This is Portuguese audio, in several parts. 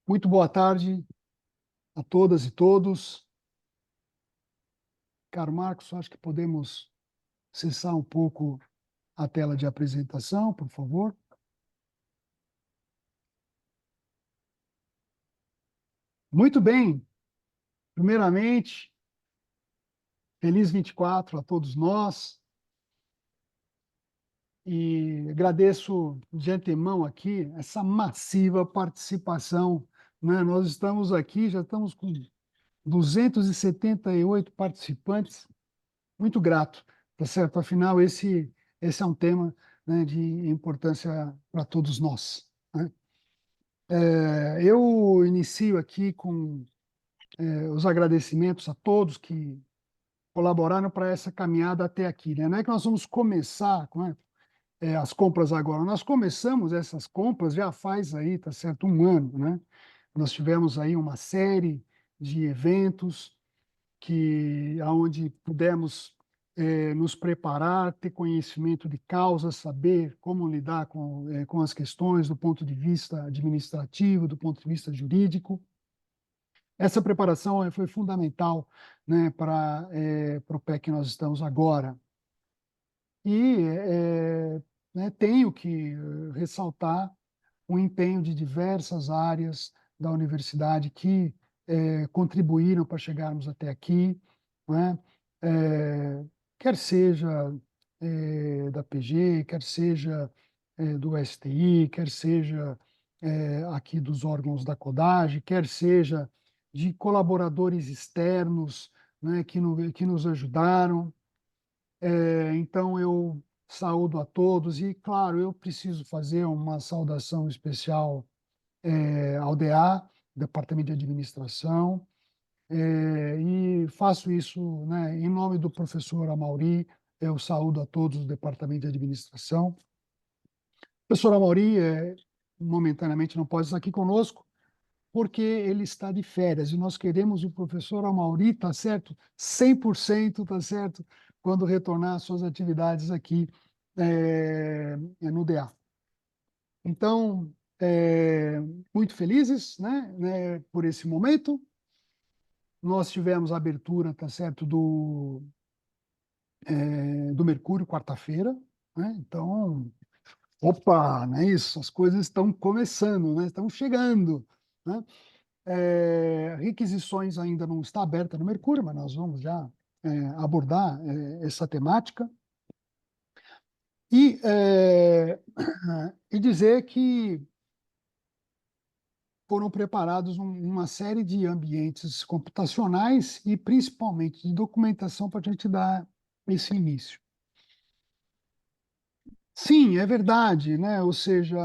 Muito boa tarde a todas e todos. Caro Marcos, acho que podemos cessar um pouco a tela de apresentação, por favor. Muito bem. Primeiramente, feliz 24 a todos nós. E agradeço de antemão aqui essa massiva participação, né? Nós estamos aqui, já estamos com 278 participantes. Muito grato, tá certo? Afinal, esse é um tema, né, de importância para todos nós, né? Eu inicio aqui com os agradecimentos a todos que colaboraram para essa caminhada até aqui, né? Não é que nós vamos começar, né, as compras agora. Nós começamos essas compras já faz aí, tá certo, um ano, né? Nós tivemos aí uma série de eventos aonde pudemos nos preparar, ter conhecimento de causa, saber como lidar com as questões do ponto de vista administrativo, do ponto de vista jurídico. Essa preparação foi fundamental, né, para o pé que nós estamos agora. E né, tenho que ressaltar o empenho de diversas áreas da universidade que contribuíram para chegarmos até aqui, né? Quer seja da PG, quer seja do STI, quer seja aqui dos órgãos da CODAGE, quer seja de colaboradores externos, né, que nos ajudaram. Então, eu saúdo a todos e, claro, eu preciso fazer uma saudação especial ao DA, Departamento de Administração, e faço isso, né, em nome do professor Amauri. Eu saúdo a todos do Departamento de Administração. O professor Amauri, momentaneamente, não pode estar aqui conosco, porque ele está de férias, e nós queremos o professor Amauri, tá certo? 100%, tá certo? Quando retornar às suas atividades aqui no DA. Então, muito felizes, né, por esse momento. Nós tivemos a abertura, tá certo, do Mercúrio, quarta-feira, né? Então, opa, não é isso? As coisas estão começando, né? Estão chegando, né? Requisições ainda não está aberta no Mercúrio, mas nós vamos já abordar essa temática. E dizer que foram preparados uma série de ambientes computacionais e principalmente de documentação para a gente dar esse início. Sim, é verdade, né? Ou seja,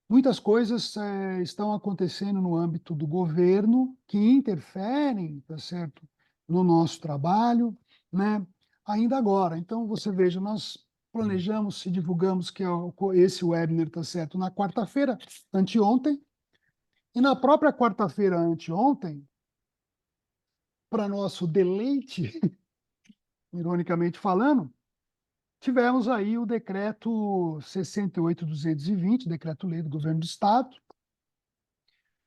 muitas coisas estão acontecendo no âmbito do governo que interferem, tá certo, no nosso trabalho, né? Ainda agora. Então, você veja, nós planejamos e divulgamos que esse webinar, tá certo, na quarta-feira, anteontem, e na própria quarta-feira, anteontem, para nosso deleite, ironicamente falando, tivemos aí o decreto 68.220, decreto-lei do governo do Estado,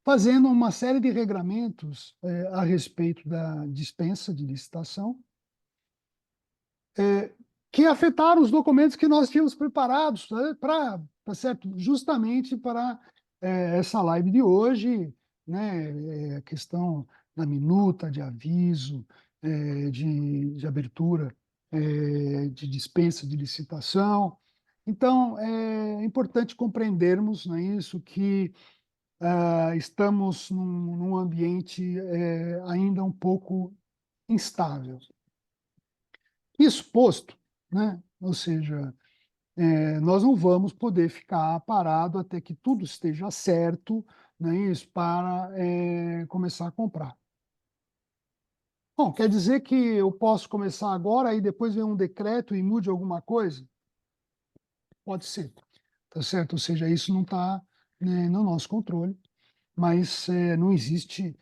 fazendo uma série de regramentos a respeito da dispensa de licitação, que afetaram os documentos que nós tínhamos preparados, né, tá certo? Justamente para essa live de hoje, né, a questão da minuta de aviso, de abertura de dispensa de licitação. Então, é importante compreendermos, né, isso, que estamos num ambiente ainda um pouco instável. Isso posto, né, ou seja, nós não vamos poder ficar parado até que tudo esteja certo, né, isso, para começar a comprar. Bom, quer dizer que eu posso começar agora e depois vem um decreto e mude alguma coisa? Pode ser, tá certo? Ou seja, isso não está, né, no nosso controle, mas não existe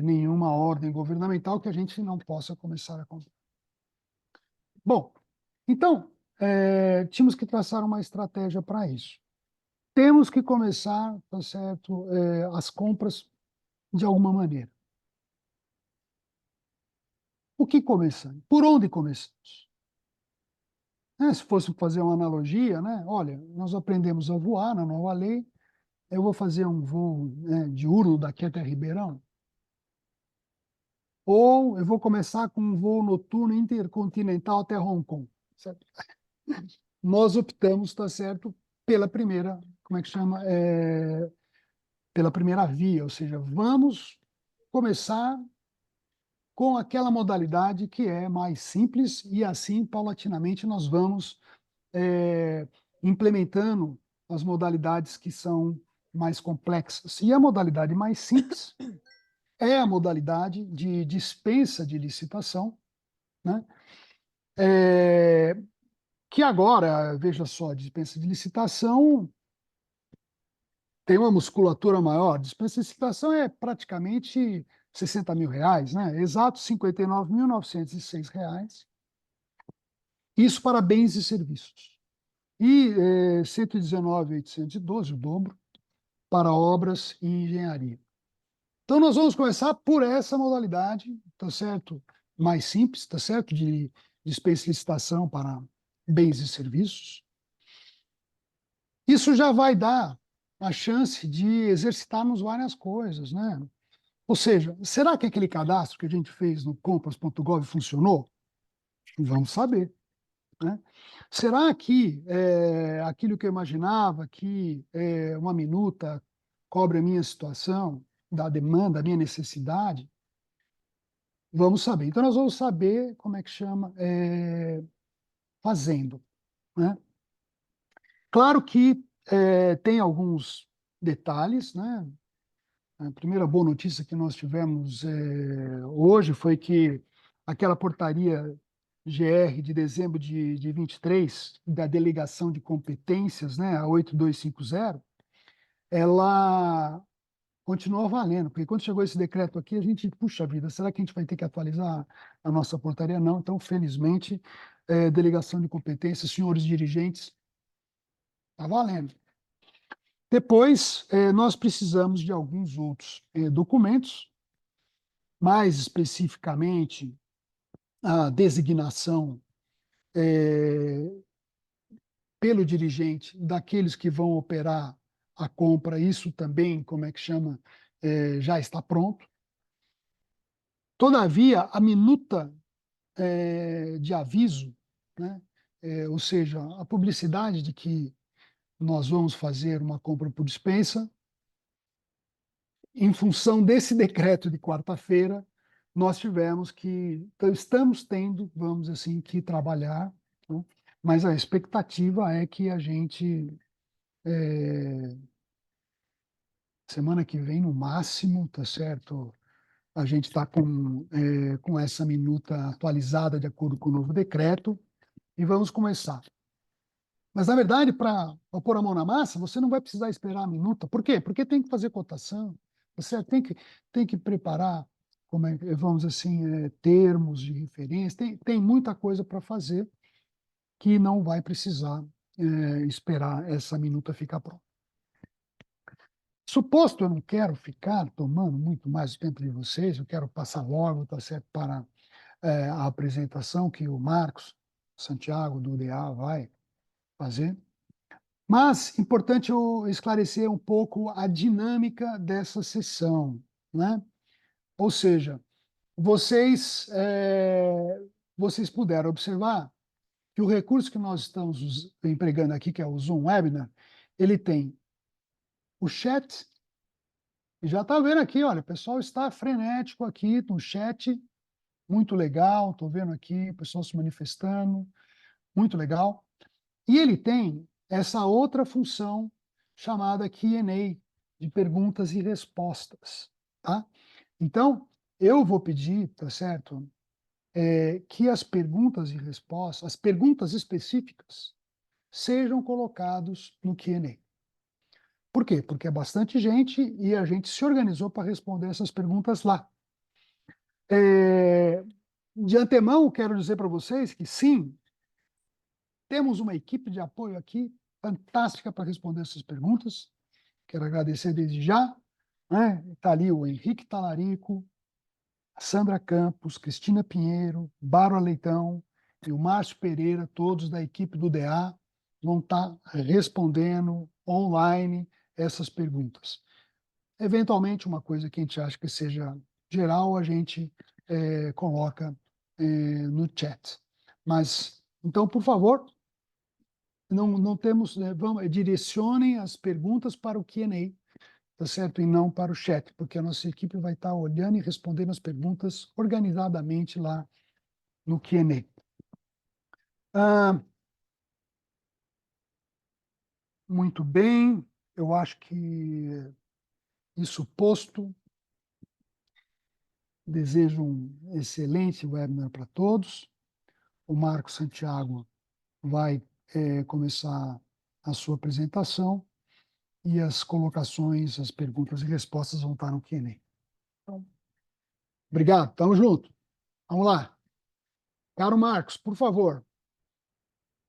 nenhuma ordem governamental que a gente não possa começar a comprar. Bom, então, tínhamos que traçar uma estratégia para isso. temos que começar, tá certo, as compras de alguma maneira. O que começar? Por onde começamos? Se fosse fazer uma analogia, né? Olha, nós aprendemos a voar na nova lei, eu vou fazer um voo, né, diurno daqui até Ribeirão, ou eu vou começar com um voo noturno intercontinental até Hong Kong, certo? Nós optamos, tá certo, pela primeira, como é que chama? Pela primeira via, ou seja, vamos começar com aquela modalidade que é mais simples e assim, paulatinamente, nós vamos é, implementando as modalidades que são mais complexas. E a modalidade mais simples é a modalidade de dispensa de licitação, né? Que agora, veja só, dispensa de licitação tem uma musculatura maior. Dispensa de licitação é praticamente R$ 60.000, né? Exato, R$ 59.906. Isso para bens e serviços. E 119.812, o dobro, para obras e engenharia. Então, nós vamos começar por essa modalidade, tá certo? Mais simples, tá certo? De dispensa de licitação para bens e serviços. Isso já vai dar a chance de exercitarmos várias coisas, né? Ou seja, será que aquele cadastro que a gente fez no compras.gov funcionou? Vamos saber, né? Será que aquilo que eu imaginava, que uma minuta cobre a minha situação, da demanda, a minha necessidade? Vamos saber. Então, nós vamos saber como é que chama, fazendo, né? Claro que tem alguns detalhes, né? A primeira boa notícia que nós tivemos hoje foi que aquela portaria GR de dezembro de 23, da Delegação de Competências, né, a 8250, ela continua valendo, porque quando chegou esse decreto aqui, a gente, puxa vida, será que a gente vai ter que atualizar a nossa portaria? Não, então, felizmente, Delegação de Competências, senhores dirigentes, está valendo. Depois, nós precisamos de alguns outros documentos, mais especificamente a designação pelo dirigente daqueles que vão operar a compra, isso também, como é que chama, já está pronto. Todavia, a minuta de aviso, né, ou seja, a publicidade de que nós vamos fazer uma compra por dispensa, em função desse decreto de quarta-feira, nós tivemos que, então, estamos tendo, vamos assim, que trabalhar, né? Mas a expectativa é que a gente, semana que vem, no máximo, tá certo? A gente está com essa minuta atualizada de acordo com o novo decreto e vamos começar. Mas, na verdade, para pôr a mão na massa, você não vai precisar esperar a minuta. Por quê? Porque tem que fazer cotação, você tem que preparar, vamos assim, termos de referência, tem muita coisa para fazer que não vai precisar esperar essa minuta ficar pronta. Suposto eu não quero ficar tomando muito mais o tempo de vocês, eu quero passar logo, tá certo, para a apresentação que o Marcos Santiago, do UDA, vai fazer. Mas importante eu esclarecer um pouco a dinâmica dessa sessão, né? Ou seja, vocês puderam observar que o recurso que nós estamos empregando aqui, que é o Zoom Webinar, ele tem o chat, e já está vendo aqui, olha, o pessoal está frenético aqui no chat, muito legal, estou vendo aqui o pessoal se manifestando, muito legal. E ele tem essa outra função chamada Q&A, de perguntas e respostas, tá? Então, eu vou pedir, tá certo, que as perguntas e respostas, as perguntas específicas, sejam colocados no Q&A. Por quê? Porque é bastante gente e a gente se organizou para responder essas perguntas lá. De antemão, quero dizer para vocês que sim, temos uma equipe de apoio aqui fantástica para responder essas perguntas. Quero agradecer desde já. Né? Está ali o Henrique Talarico, a Sandra Campos, Cristina Pinheiro, Bárbara Leitão e o Márcio Pereira, todos da equipe do DA, vão estar respondendo online essas perguntas. Eventualmente, uma coisa que a gente acha que seja geral, a gente coloca no chat. Mas, então, por favor, não temos, né, direcionem as perguntas para o Q&A, tá certo? E não para o chat, porque a nossa equipe vai estar olhando e respondendo as perguntas organizadamente lá no Q&A. Muito bem, eu acho que isso posto, desejo um excelente webinar para todos. O Marco Santiago vai começar a sua apresentação e as colocações, as perguntas e respostas vão estar no Q&A. Então, obrigado, tamo junto. Vamos lá. Caro Marcos, por favor.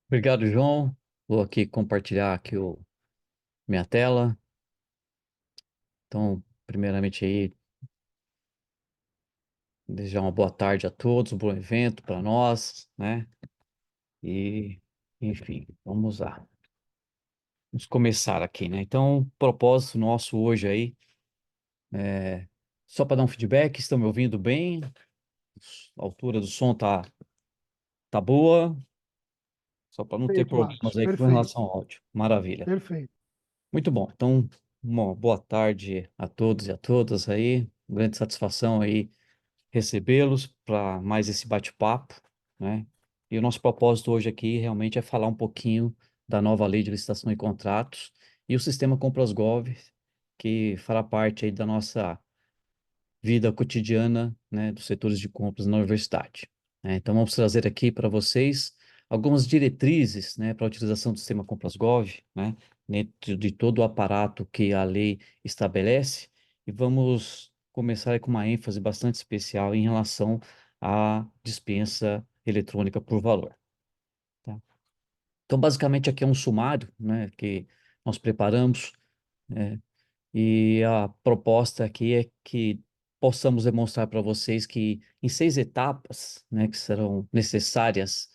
Obrigado, João. Vou aqui compartilhar aqui minha tela. Então, primeiramente aí, desejar uma boa tarde a todos, um bom evento para nós, né? E, enfim, vamos lá. Vamos começar aqui, né? Então, o propósito nosso hoje aí, só para dar um feedback, estão me ouvindo bem? A altura do som tá boa? Só para não ter Perfeito, problemas Marcos. aí com Perfeito, relação ao áudio. Maravilha. perfeito. Muito bom. Então, uma boa tarde a todos e a todas aí. Grande satisfação aí recebê-los para mais esse bate-papo, né? E o nosso propósito hoje aqui realmente é falar um pouquinho da nova lei de licitação e contratos e o sistema Compras-Gov, que fará parte aí da nossa vida cotidiana, né, dos setores de compras na universidade, né? Então, vamos trazer aqui para vocês algumas diretrizes, né, para a utilização do sistema Compras-Gov, né, dentro de todo o aparato que a lei estabelece, e vamos começar com uma ênfase bastante especial em relação à dispensa eletrônica por valor, tá? Então, basicamente, aqui é um sumário, né, que nós preparamos, né, e a proposta aqui é que possamos demonstrar para vocês que em 6 etapas, né, que serão necessárias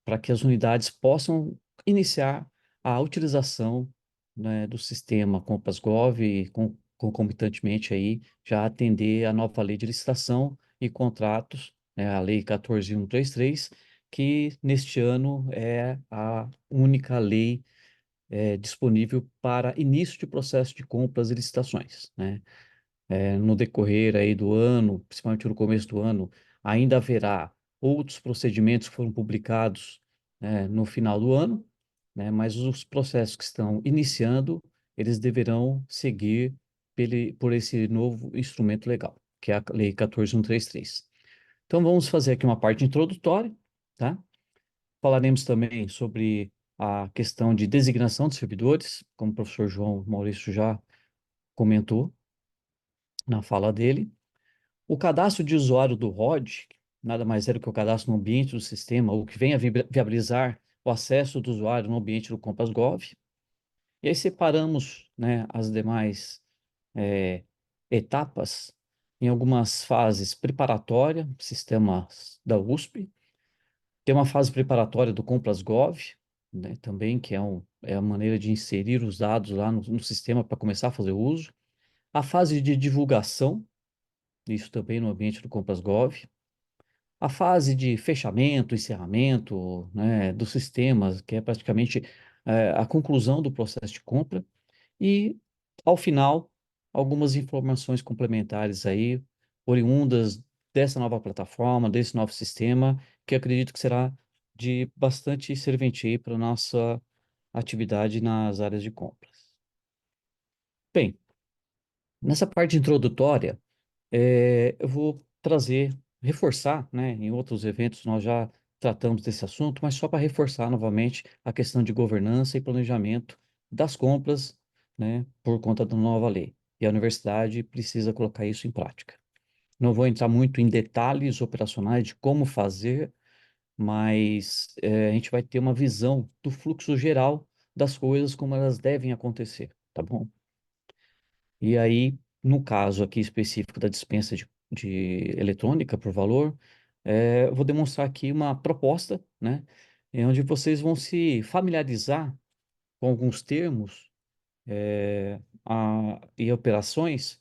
para que as unidades possam iniciar a utilização, né, do sistema Compras.Gov e concomitantemente aí já atender a nova lei de licitação e contratos, né, a lei 14.133, que neste ano é a única lei disponível para início de processo de compras e licitações, né? No decorrer aí do ano, principalmente no começo do ano, ainda haverá outros procedimentos que foram publicados, no final do ano, né? Mas os processos que estão iniciando, eles deverão seguir por esse novo instrumento legal, que é a Lei 14.133. Então, vamos fazer aqui uma parte introdutória, tá? Falaremos também sobre a questão de designação de servidores, como o professor João Maurício já comentou na fala dele. O cadastro de usuário do ROD, nada mais é do que o cadastro no ambiente do sistema, o que vem a viabilizar o acesso do usuário no ambiente do Compras.Gov. E aí separamos, né, as demais etapas em algumas fases preparatória, sistemas da USP. Tem uma fase preparatória do Compras.Gov, né, também, que é a maneira de inserir os dados lá no sistema para começar a fazer uso. A fase de divulgação, isso também no ambiente do Compras.Gov. A fase de fechamento, encerramento, né, do sistema, que é praticamente a conclusão do processo de compra. E, ao final, algumas informações complementares aí, oriundas dessa nova plataforma, desse novo sistema, que acredito que será de bastante serventia para a nossa atividade nas áreas de compras. Bem, nessa parte introdutória, eu vou reforçar, né, em outros eventos nós já tratamos desse assunto, mas só para reforçar novamente a questão de governança e planejamento das compras, né, por conta da nova lei. E a universidade precisa colocar isso em prática. Não vou entrar muito em detalhes operacionais de como fazer, mas a gente vai ter uma visão do fluxo geral das coisas como elas devem acontecer, tá bom? E aí, no caso aqui específico da dispensa de eletrônica por valor, eu vou demonstrar aqui uma proposta, né, onde vocês vão se familiarizar com alguns termos e operações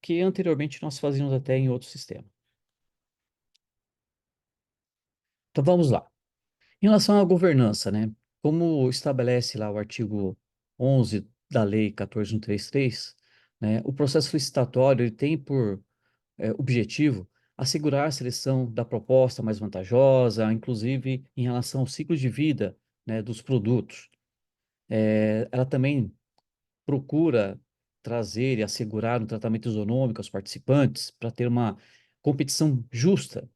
que anteriormente nós fazíamos até em outro sistema. Então vamos lá. Em relação à governança, né, como estabelece lá o artigo 11 da Lei 14.133, né, o processo licitatório ele tem por objetivo assegurar a seleção da proposta mais vantajosa, inclusive em relação ao ciclo de vida, né, dos produtos. Ela também procura trazer e assegurar um tratamento isonômico aos participantes para ter uma competição justa.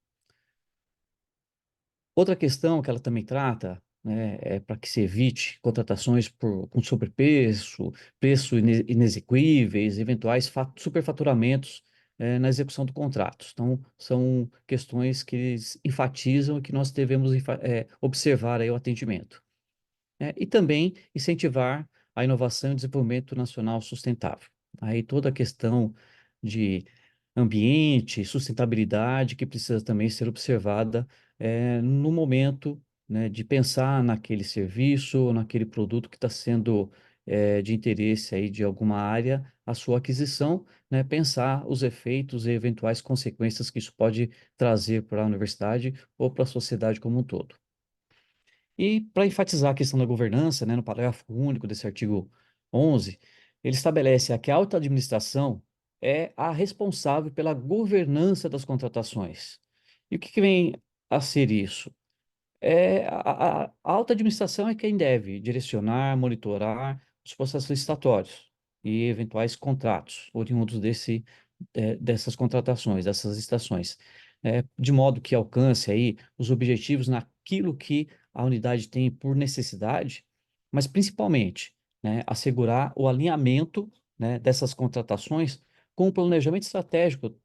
Outra questão que ela também trata, né, é para que se evite contratações com sobrepreço, preços inexequíveis, eventuais superfaturamentos, na execução do contrato. Então, são questões que eles enfatizam e que nós devemos observar aí o atendimento, né? E também incentivar a inovação e desenvolvimento nacional sustentável. Aí toda a questão de ambiente, sustentabilidade, que precisa também ser observada no momento, né, de pensar naquele serviço ou naquele produto que está sendo de interesse aí de alguma área, a sua aquisição, né, pensar os efeitos e eventuais consequências que isso pode trazer para a universidade ou para a sociedade como um todo. E para enfatizar a questão da governança, né, no parágrafo único desse artigo 11, ele estabelece que a alta administração é a responsável pela governança das contratações. E o que vem a ser isso? A alta administração é quem deve direcionar, monitorar os processos licitatórios e eventuais contratos oriundos dessas contratações, dessas licitações, de modo que alcance aí os objetivos naquilo que a unidade tem por necessidade, mas principalmente, né, assegurar o alinhamento, né, dessas contratações com o planejamento estratégico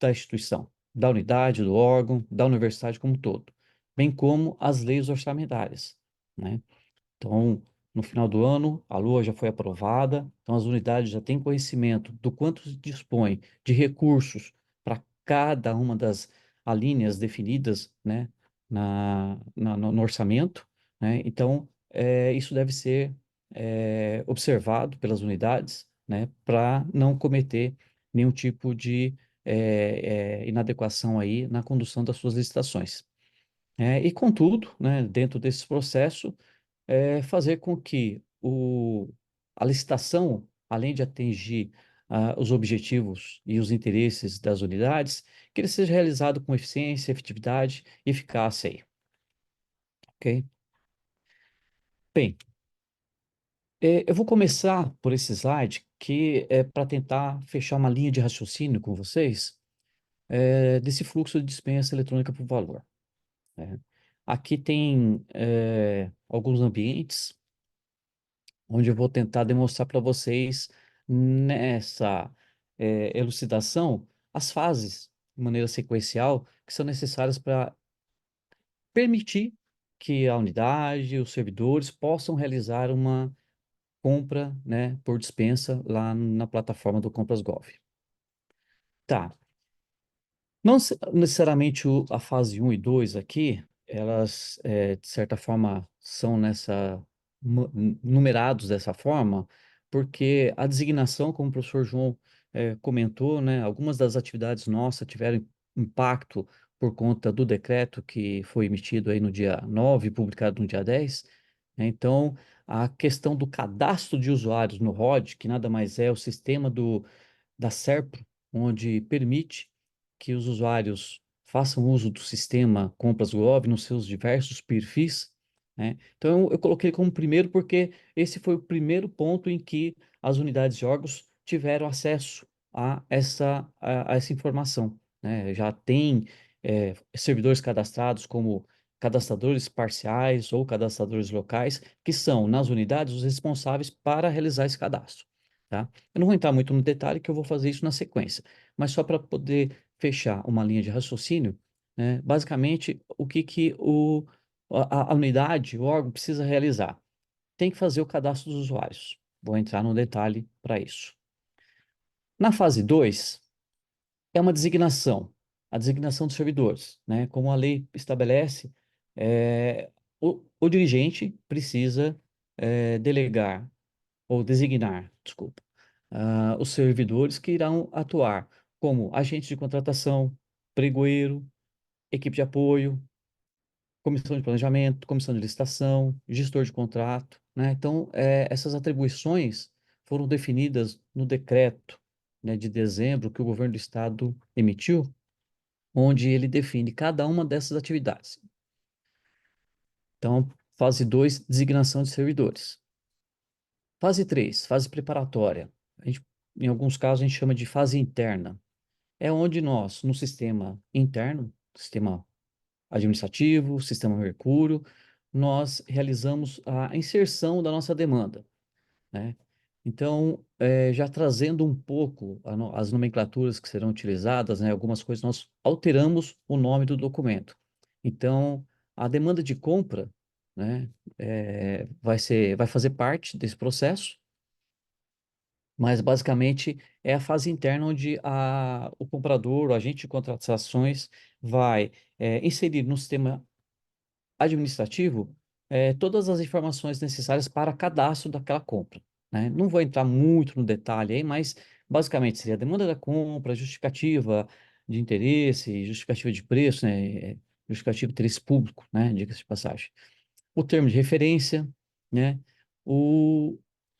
da instituição, da unidade, do órgão, da universidade como um todo, bem como as leis orçamentárias, né? Então, no final do ano, a LOA já foi aprovada, então as unidades já têm conhecimento do quanto se dispõe de recursos para cada uma das alíneas definidas, né, no orçamento, né? Então, isso deve ser observado pelas unidades, né, para não cometer nenhum tipo de inadequação aí na condução das suas licitações. E, contudo, né, dentro desse processo, fazer com que a licitação, além de atingir os objetivos e os interesses das unidades, que ele seja realizado com eficiência, efetividade e eficácia aí, ok? Bem, eu vou começar por esse slide que é para tentar fechar uma linha de raciocínio com vocês desse fluxo de dispensa eletrônica por valor, né? Aqui tem alguns ambientes onde eu vou tentar demonstrar para vocês nessa elucidação as fases de maneira sequencial que são necessárias para permitir que a unidade, os servidores possam realizar uma compra, né, por dispensa lá na plataforma do Compras Gov. Tá. Não necessariamente a fase um e 2 aqui, elas, de certa forma, são numerados dessa forma, porque a designação, como o professor João comentou, né, algumas das atividades nossas tiveram impacto por conta do decreto que foi emitido aí no dia 9 e publicado no dia 10, né. Então, a questão do cadastro de usuários no ROD, que nada mais é o sistema da SERPRO, onde permite que os usuários façam uso do sistema Compras Gov nos seus diversos perfis, né? Então, eu coloquei como primeiro porque esse foi o primeiro ponto em que as unidades de órgãos tiveram acesso a essa informação, né? Já tem servidores cadastrados como cadastradores parciais ou cadastradores locais, que são, nas unidades, os responsáveis para realizar esse cadastro, tá? Eu não vou entrar muito no detalhe, que eu vou fazer isso na sequência, mas só para poder fechar uma linha de raciocínio, né? Basicamente, o que a unidade, o órgão precisa realizar? tem que fazer o cadastro dos usuários. Vou entrar no detalhe para isso. Na fase 2 é uma designação, a designação dos servidores, né? Como a lei estabelece, o dirigente precisa delegar ou designar, desculpa, os servidores que irão atuar como agentes de contratação, pregoeiro, equipe de apoio, comissão de planejamento, comissão de licitação, gestor de contrato, né? Então, essas atribuições foram definidas no decreto, né, de dezembro que o governo do estado emitiu, onde ele define cada uma dessas atividades. Então, fase 2, designação de servidores. Fase 3, fase preparatória. Em alguns casos, a gente chama de fase interna. É onde nós, no sistema interno, sistema administrativo, sistema Mercúrio, nós realizamos a inserção da nossa demanda, né? Então, já trazendo um pouco as nomenclaturas que serão utilizadas, né, algumas coisas nós alteramos o nome do documento. Então, a demanda de compra, né, vai fazer parte desse processo, mas basicamente é a fase interna onde o comprador, o agente de contratações, vai inserir no sistema administrativo todas as informações necessárias para cadastro daquela compra, né? Não vou entrar muito no detalhe aí, mas basicamente seria a demanda da compra, justificativa de interesse, justificativa de preço, né? Justificativa de interesse público, né? Diga-se de passagem. O termo de referência, né? O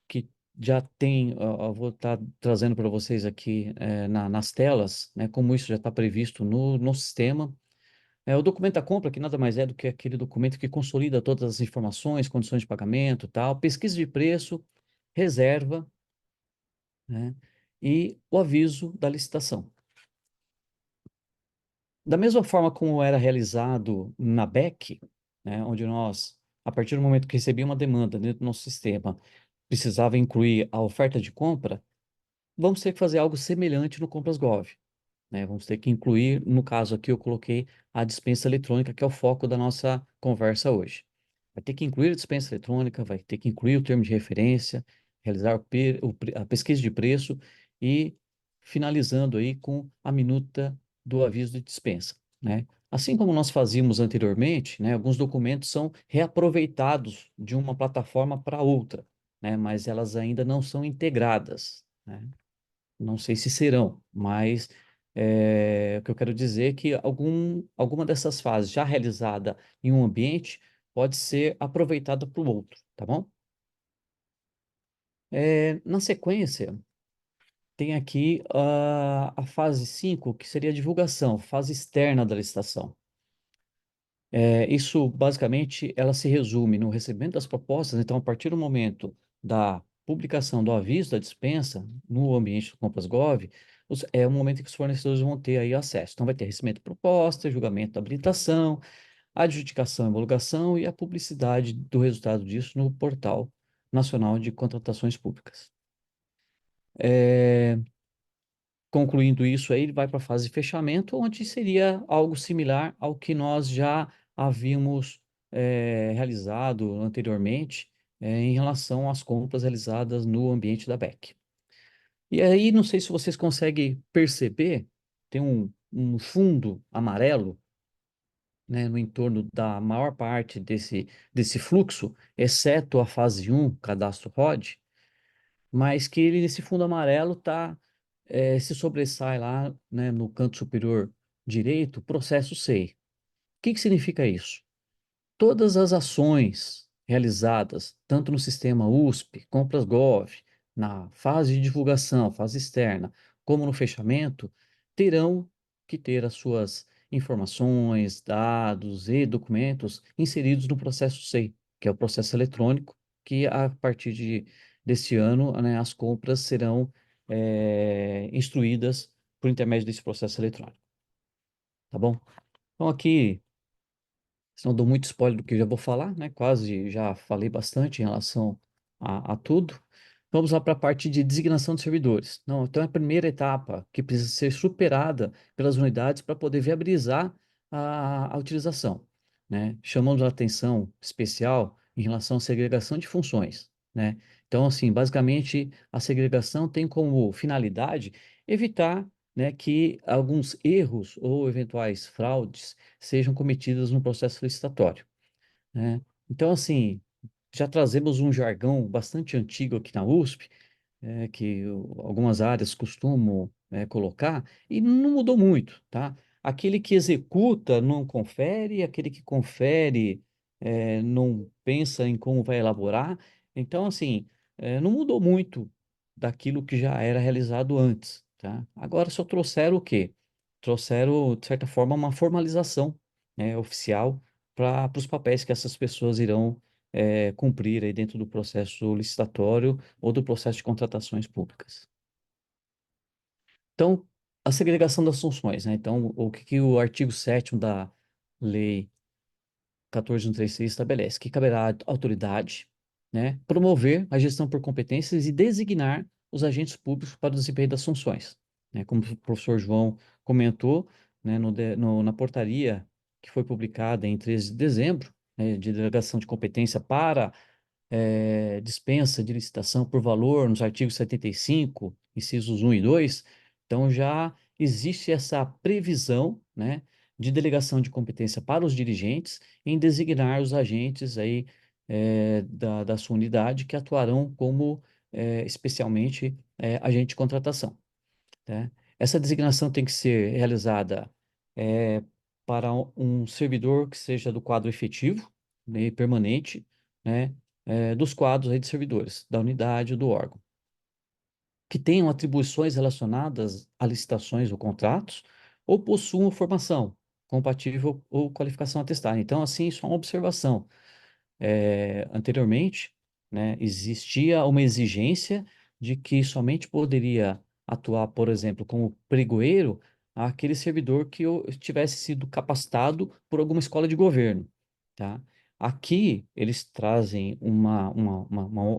que já tem, eu vou estar trazendo para vocês aqui nas telas, né? Como isso já está previsto no sistema. O documento da compra, que nada mais é do que aquele documento que consolida todas as informações, condições de pagamento, tal, pesquisa de preço, reserva, né, e o aviso da licitação. Da mesma forma como era realizado na BEC, né, onde nós, a partir do momento que recebia uma demanda dentro do nosso sistema, precisava incluir a oferta de compra, vamos ter que fazer algo semelhante no Compras Gov, né? Vamos ter que incluir, no caso aqui eu coloquei a dispensa eletrônica, que é o foco da nossa conversa hoje. Vai ter que incluir a dispensa eletrônica, vai ter que incluir o termo de referência, realizar a pesquisa de preço e finalizando aí com a minuta do aviso de dispensa, né? Assim como nós fazíamos anteriormente, né, alguns documentos são reaproveitados de uma plataforma para outra, né, mas elas ainda não são integradas, né? Não sei se serão, mas o que eu quero dizer é que alguma dessas fases já realizada em um ambiente pode ser aproveitada para o outro, tá bom? Na sequência, tem aqui a fase 5, que seria a divulgação, fase externa da licitação. Isso, basicamente, ela se resume no recebimento das propostas. Então, a partir do momento da publicação do aviso da dispensa no ambiente do Compras Gov, é o momento em que os fornecedores vão ter aí acesso. Então, vai ter recebimento de proposta, julgamento da habilitação, adjudicação e homologação e a publicidade do resultado disso no Portal Nacional de Contratações Públicas. É, Concluindo isso aí, ele vai para a fase de fechamento, onde seria algo similar ao que nós já havíamos realizado anteriormente em relação às compras realizadas no ambiente da BEC. E aí, não sei se vocês conseguem perceber, tem um fundo amarelo, né, no entorno da maior parte desse fluxo, exceto a fase um, cadastro ROD, mas que ele, nesse fundo amarelo, se sobressai lá, né, no canto superior direito, processo SEI. O que significa isso? Todas as ações realizadas, tanto no sistema USP, Compras Gov, na fase de divulgação, fase externa, como no fechamento, terão que ter as suas informações, dados e documentos inseridos no processo SEI, que é o processo eletrônico, que a partir deste ano, né, as compras serão instruídas por intermédio desse processo eletrônico. Tá bom? Então, aqui se não dou muito spoiler do que eu já vou falar, né? Quase já falei bastante em relação a tudo. Vamos lá para a parte de designação de servidores. Não, então é a primeira etapa que precisa ser superada pelas unidades para poder viabilizar a utilização, né? Chamando a atenção especial em relação à segregação de funções, né? Então, assim, basicamente, a segregação tem como finalidade evitar, né, que alguns erros ou eventuais fraudes sejam cometidos no processo licitatório, né? Então, assim, já trazemos um jargão bastante antigo aqui na USP, que algumas áreas costumam colocar, e não mudou muito, tá? Aquele que executa não confere, aquele que confere não pensa em como vai elaborar. Então, assim, não mudou muito daquilo que já era realizado antes, tá? Agora só trouxeram o quê? Trouxeram, de certa forma, uma formalização, oficial para os papéis que essas pessoas irão cumprir aí dentro do processo licitatório ou do processo de contratações públicas. Então, a segregação das funções, né? Então, o que que o artigo 7º da Lei 14.136 estabelece? Que caberá à autoridade, né, promover a gestão por competências e designar os agentes públicos para o desempenho das funções, né? Como o professor João comentou, né, na portaria que foi publicada em 13 de dezembro, né, de delegação de competência para dispensa de licitação por valor nos artigos 75, incisos 1 e 2, então já existe essa previsão, né, de delegação de competência para os dirigentes em designar os agentes aí da sua unidade que atuarão como especialmente agente de contratação, né? Essa designação tem que ser realizada eh, para um servidor que seja do quadro efetivo, né, e permanente, né, dos quadros aí de servidores, da unidade ou do órgão, que tenham atribuições relacionadas a licitações ou contratos, ou possuam formação compatível ou qualificação atestada. Então, assim, só uma observação anteriormente, né, existia uma exigência de que somente poderia atuar, por exemplo, como pregoeiro aquele servidor que tivesse sido capacitado por alguma escola de governo, tá? Aqui eles trazem uma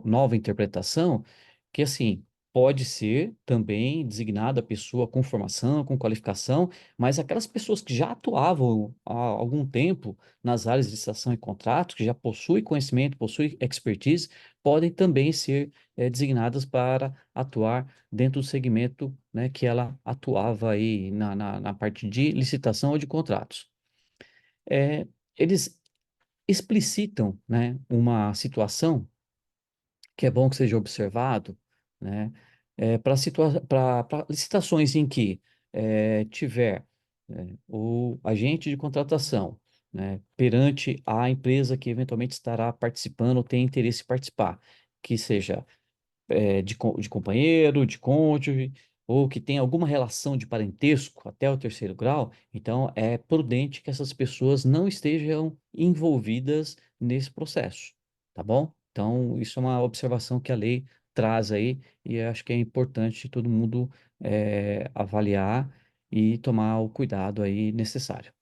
nova interpretação que, assim, pode ser também designada pessoa com formação, com qualificação, mas aquelas pessoas que já atuavam há algum tempo nas áreas de licitação e contratos, que já possuem conhecimento, possuem expertise, podem também ser designadas para atuar dentro do segmento, né, que ela atuava aí na parte de licitação ou de contratos. Eles explicitam, né, uma situação que é bom que seja observado, né, para licitações em que tiver o agente de contratação, né, perante a empresa que eventualmente estará participando ou tem interesse em participar, que seja de companheiro, de cônjuge, ou que tem alguma relação de parentesco até o terceiro grau, então é prudente que essas pessoas não estejam envolvidas nesse processo, tá bom? Então, isso é uma observação que a lei traz aí, e eu acho que é importante todo mundo avaliar e tomar o cuidado aí necessário.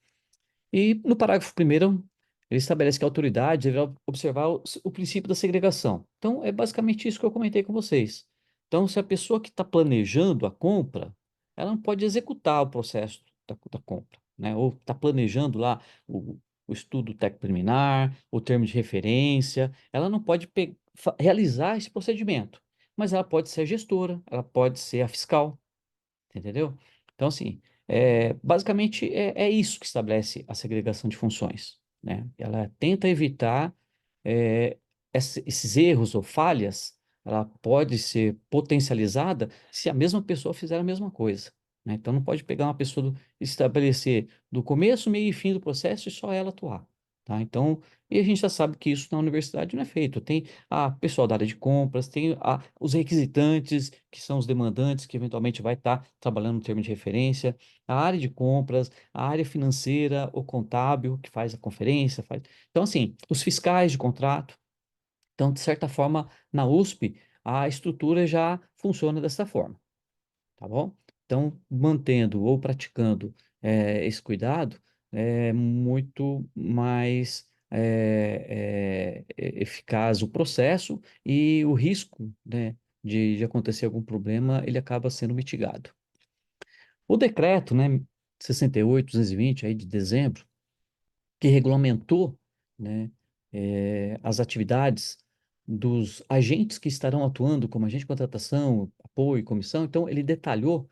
E no parágrafo primeiro, ele estabelece que a autoridade deverá observar o princípio da segregação. Então, é basicamente isso que eu comentei com vocês. Então, se a pessoa que está planejando a compra, ela não pode executar o processo da compra, né? Ou está planejando lá o estudo técnico preliminar, o termo de referência, ela não pode realizar esse procedimento, mas ela pode ser a gestora, ela pode ser a fiscal, entendeu? Então, assim, basicamente é isso que estabelece a segregação de funções, né? Ela tenta evitar é, esses erros ou falhas, ela pode ser potencializada se a mesma pessoa fizer a mesma coisa, né? Então, não pode pegar uma pessoa, estabelecer do começo, meio e fim do processo e só ela atuar, tá? Então, e a gente já sabe que isso na universidade não é feito. Tem a pessoal da área de compras, tem os requisitantes, que são os demandantes, que eventualmente vai estar trabalhando no termo de referência, a área de compras, a área financeira, o contábil, que faz a conferência, faz... Então, assim, os fiscais de contrato. Então, de certa forma, na USP, a estrutura já funciona dessa forma, tá bom? Então, mantendo ou praticando esse cuidado, é muito mais eficaz o processo e o risco, né, de acontecer algum problema, ele acaba sendo mitigado. O decreto, né, 68.220 aí de dezembro, que regulamentou, né, as atividades dos agentes que estarão atuando como agente de contratação, apoio, comissão. Então, ele detalhou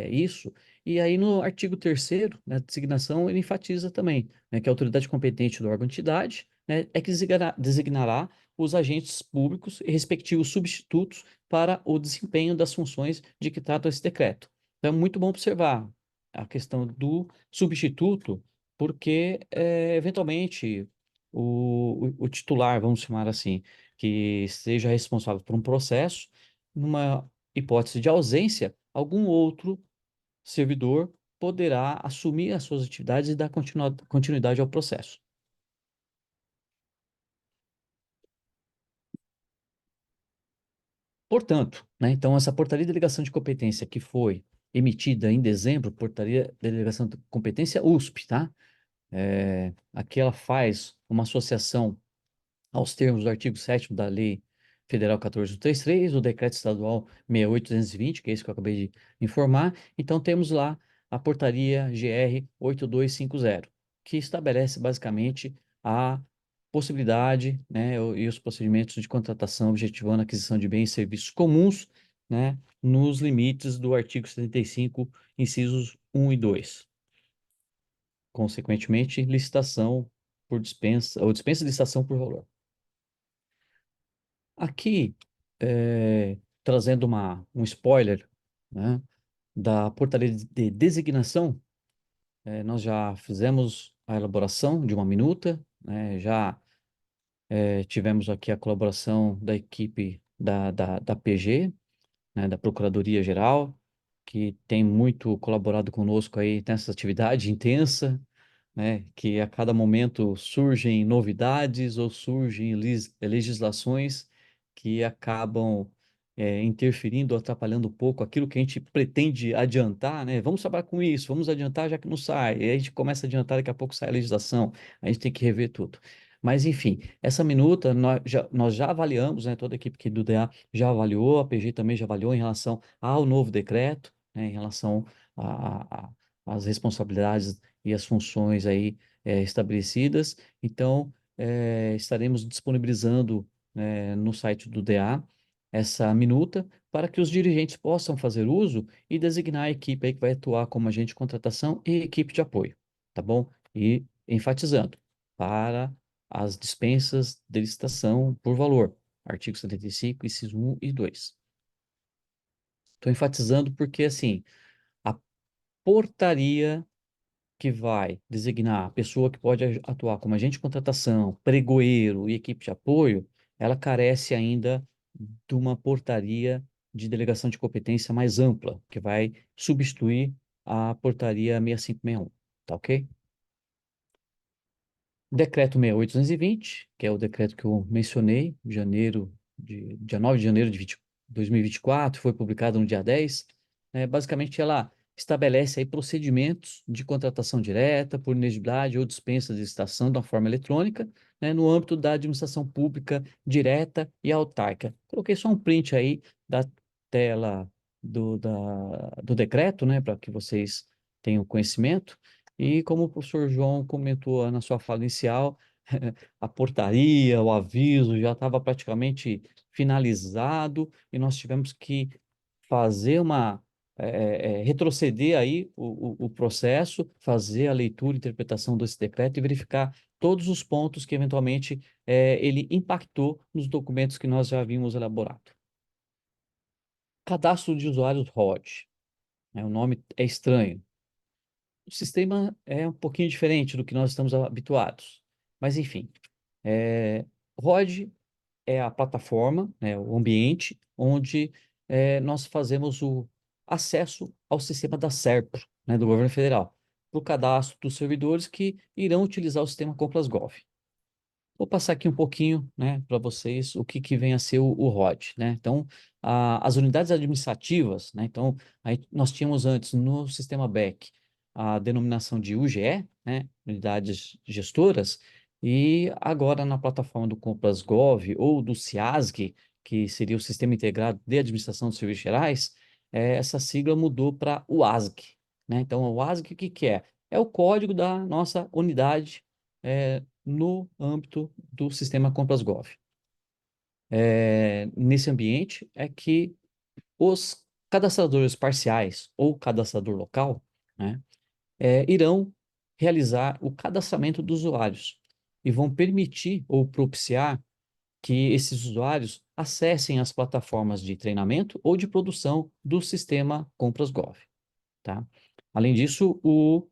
isso. E aí, no artigo 3º, na designação, ele enfatiza também, né, que a autoridade competente do órgão-entidade, né, é que designará os agentes públicos e respectivos substitutos para o desempenho das funções de que trata esse decreto. Então, é muito bom observar a questão do substituto, porque, eventualmente, o titular, vamos chamar assim, que seja responsável por um processo, numa hipótese de ausência, algum outro servidor poderá assumir as suas atividades e dar continuidade ao processo. Portanto, né, então essa portaria de delegação de competência que foi emitida em dezembro, portaria de delegação de competência USP, tá? Aqui ela faz uma associação aos termos do artigo 7º da Lei Federal 14.133, o Decreto Estadual 6.820, que é isso que eu acabei de informar. Então, temos lá a Portaria GR 8250, que estabelece basicamente a possibilidade, né, e os procedimentos de contratação objetivando a aquisição de bens e serviços comuns, né, nos limites do artigo 75, incisos 1 e 2. Consequentemente, licitação por dispensa, ou dispensa de licitação por valor. Aqui, trazendo um spoiler, né, da portaria de designação, nós já fizemos a elaboração de uma minuta, né, já tivemos aqui a colaboração da equipe da PG, né, da Procuradoria Geral, que tem muito colaborado conosco aí nessa atividade intensa, né, que a cada momento surgem novidades ou surgem legislações que acabam interferindo, atrapalhando um pouco aquilo que a gente pretende adiantar, né? Vamos trabalhar com isso, vamos adiantar já que não sai. E aí a gente começa a adiantar, daqui a pouco sai a legislação, a gente tem que rever tudo. Mas, enfim, essa minuta nós já avaliamos, né? Toda a equipe aqui do DA já avaliou, a PG também já avaliou em relação ao novo decreto, né? Em relação às responsabilidades e as funções aí estabelecidas. Então, estaremos disponibilizando no site do DA essa minuta para que os dirigentes possam fazer uso e designar a equipe aí que vai atuar como agente de contratação e equipe de apoio, tá bom? E enfatizando, para as dispensas de licitação por valor, artigo 75, inciso 1 e 2. Estou enfatizando porque, assim, a portaria que vai designar a pessoa que pode atuar como agente de contratação, pregoeiro e equipe de apoio, ela carece ainda de uma portaria de delegação de competência mais ampla, que vai substituir a portaria 6561, tá ok? Decreto 6.820, que é o decreto que eu mencionei, dia 9 de janeiro de 2024, foi publicado no dia 10. Basicamente, ela estabelece aí procedimentos de contratação direta, por inegibilidade ou dispensa de licitação da forma eletrônica, né, no âmbito da administração pública direta e autárquica. Coloquei só um print aí da tela do decreto, né, para que vocês tenham conhecimento. E como o professor João comentou na sua fala inicial, a portaria, o aviso já estava praticamente finalizado e nós tivemos que fazer retroceder aí o processo, fazer a leitura e interpretação desse decreto e verificar todos os pontos que eventualmente ele impactou nos documentos que nós já havíamos elaborado. Cadastro de usuários ROD, né? O nome é estranho. O sistema é um pouquinho diferente do que nós estamos habituados. Mas, enfim, ROD é a plataforma, né, o ambiente onde nós fazemos o acesso ao sistema da SERPRO, né, do governo federal, para o cadastro dos servidores que irão utilizar o sistema Compras.gov. Vou passar aqui um pouquinho, né, para vocês o que vem a ser o ROD, né? Então, as unidades administrativas, né? Então, aí nós tínhamos antes no sistema BEC a denominação de UGE, né? Unidades gestoras, e agora na plataforma do Compras.gov ou do SIASG, que seria o Sistema Integrado de Administração de Serviços Gerais, essa sigla mudou para UASG, né? Então, o UASG o que que é? É o código da nossa unidade no âmbito do sistema Compras Gov. Nesse ambiente é que os cadastradores parciais ou cadastrador local, né, irão realizar o cadastramento dos usuários e vão permitir ou propiciar que esses usuários acessem as plataformas de treinamento ou de produção do sistema Compras Gov, tá? Além disso, o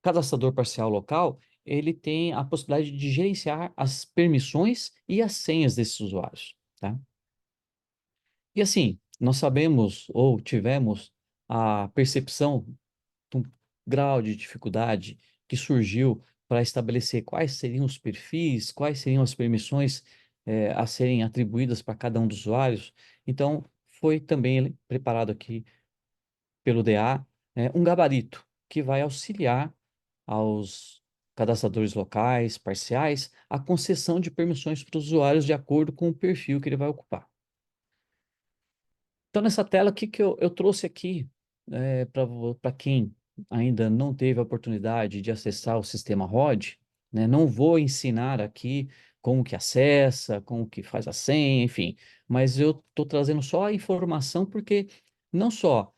cadastrador parcial local, ele tem a possibilidade de gerenciar as permissões e as senhas desses usuários, tá? E assim, nós sabemos ou tivemos a percepção de um grau de dificuldade que surgiu para estabelecer quais seriam os perfis, quais seriam as permissões a serem atribuídas para cada um dos usuários. Então, foi também preparado aqui pelo DA, um gabarito que vai auxiliar aos cadastradores locais, parciais, a concessão de permissões para os usuários de acordo com o perfil que ele vai ocupar. Então, nessa tela, o que que eu trouxe aqui para quem ainda não teve a oportunidade de acessar o sistema ROD, né? Não vou ensinar aqui como que acessa, como que faz a senha, enfim, mas eu estou trazendo só a informação porque não só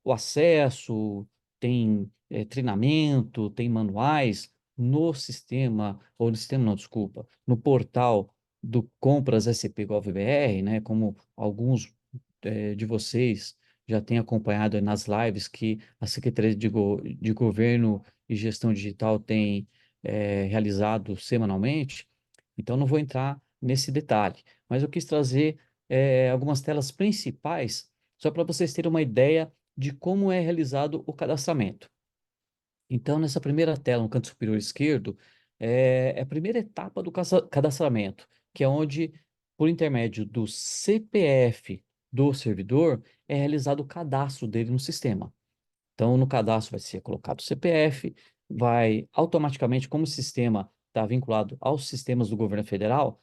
o acesso, tem treinamento, tem manuais no sistema, ou no sistema não, desculpa, no portal do Compras SP Gov.br, né? Como alguns de vocês já têm acompanhado aí nas lives que a Secretaria de Governo e Gestão Digital tem realizado semanalmente, então não vou entrar nesse detalhe, mas eu quis trazer algumas telas principais só para vocês terem uma ideia de como é realizado o cadastramento. Então, nessa primeira tela, no canto superior esquerdo, é a primeira etapa do cadastramento, que é onde, por intermédio do CPF do servidor, é realizado o cadastro dele no sistema. Então, no cadastro vai ser colocado o CPF, vai automaticamente, como o sistema está vinculado aos sistemas do governo federal,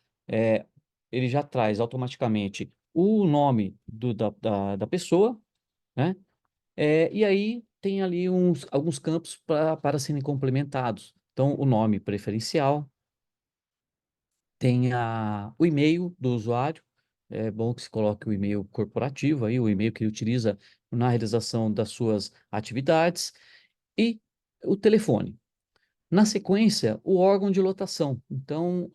ele já traz automaticamente o nome da pessoa, né? E aí tem ali alguns campos para serem complementados. Então, o nome preferencial, tem o e-mail do usuário. É bom que se coloque o e-mail corporativo aí, o e-mail que ele utiliza na realização das suas atividades e o telefone. Na sequência, o órgão de lotação. Então,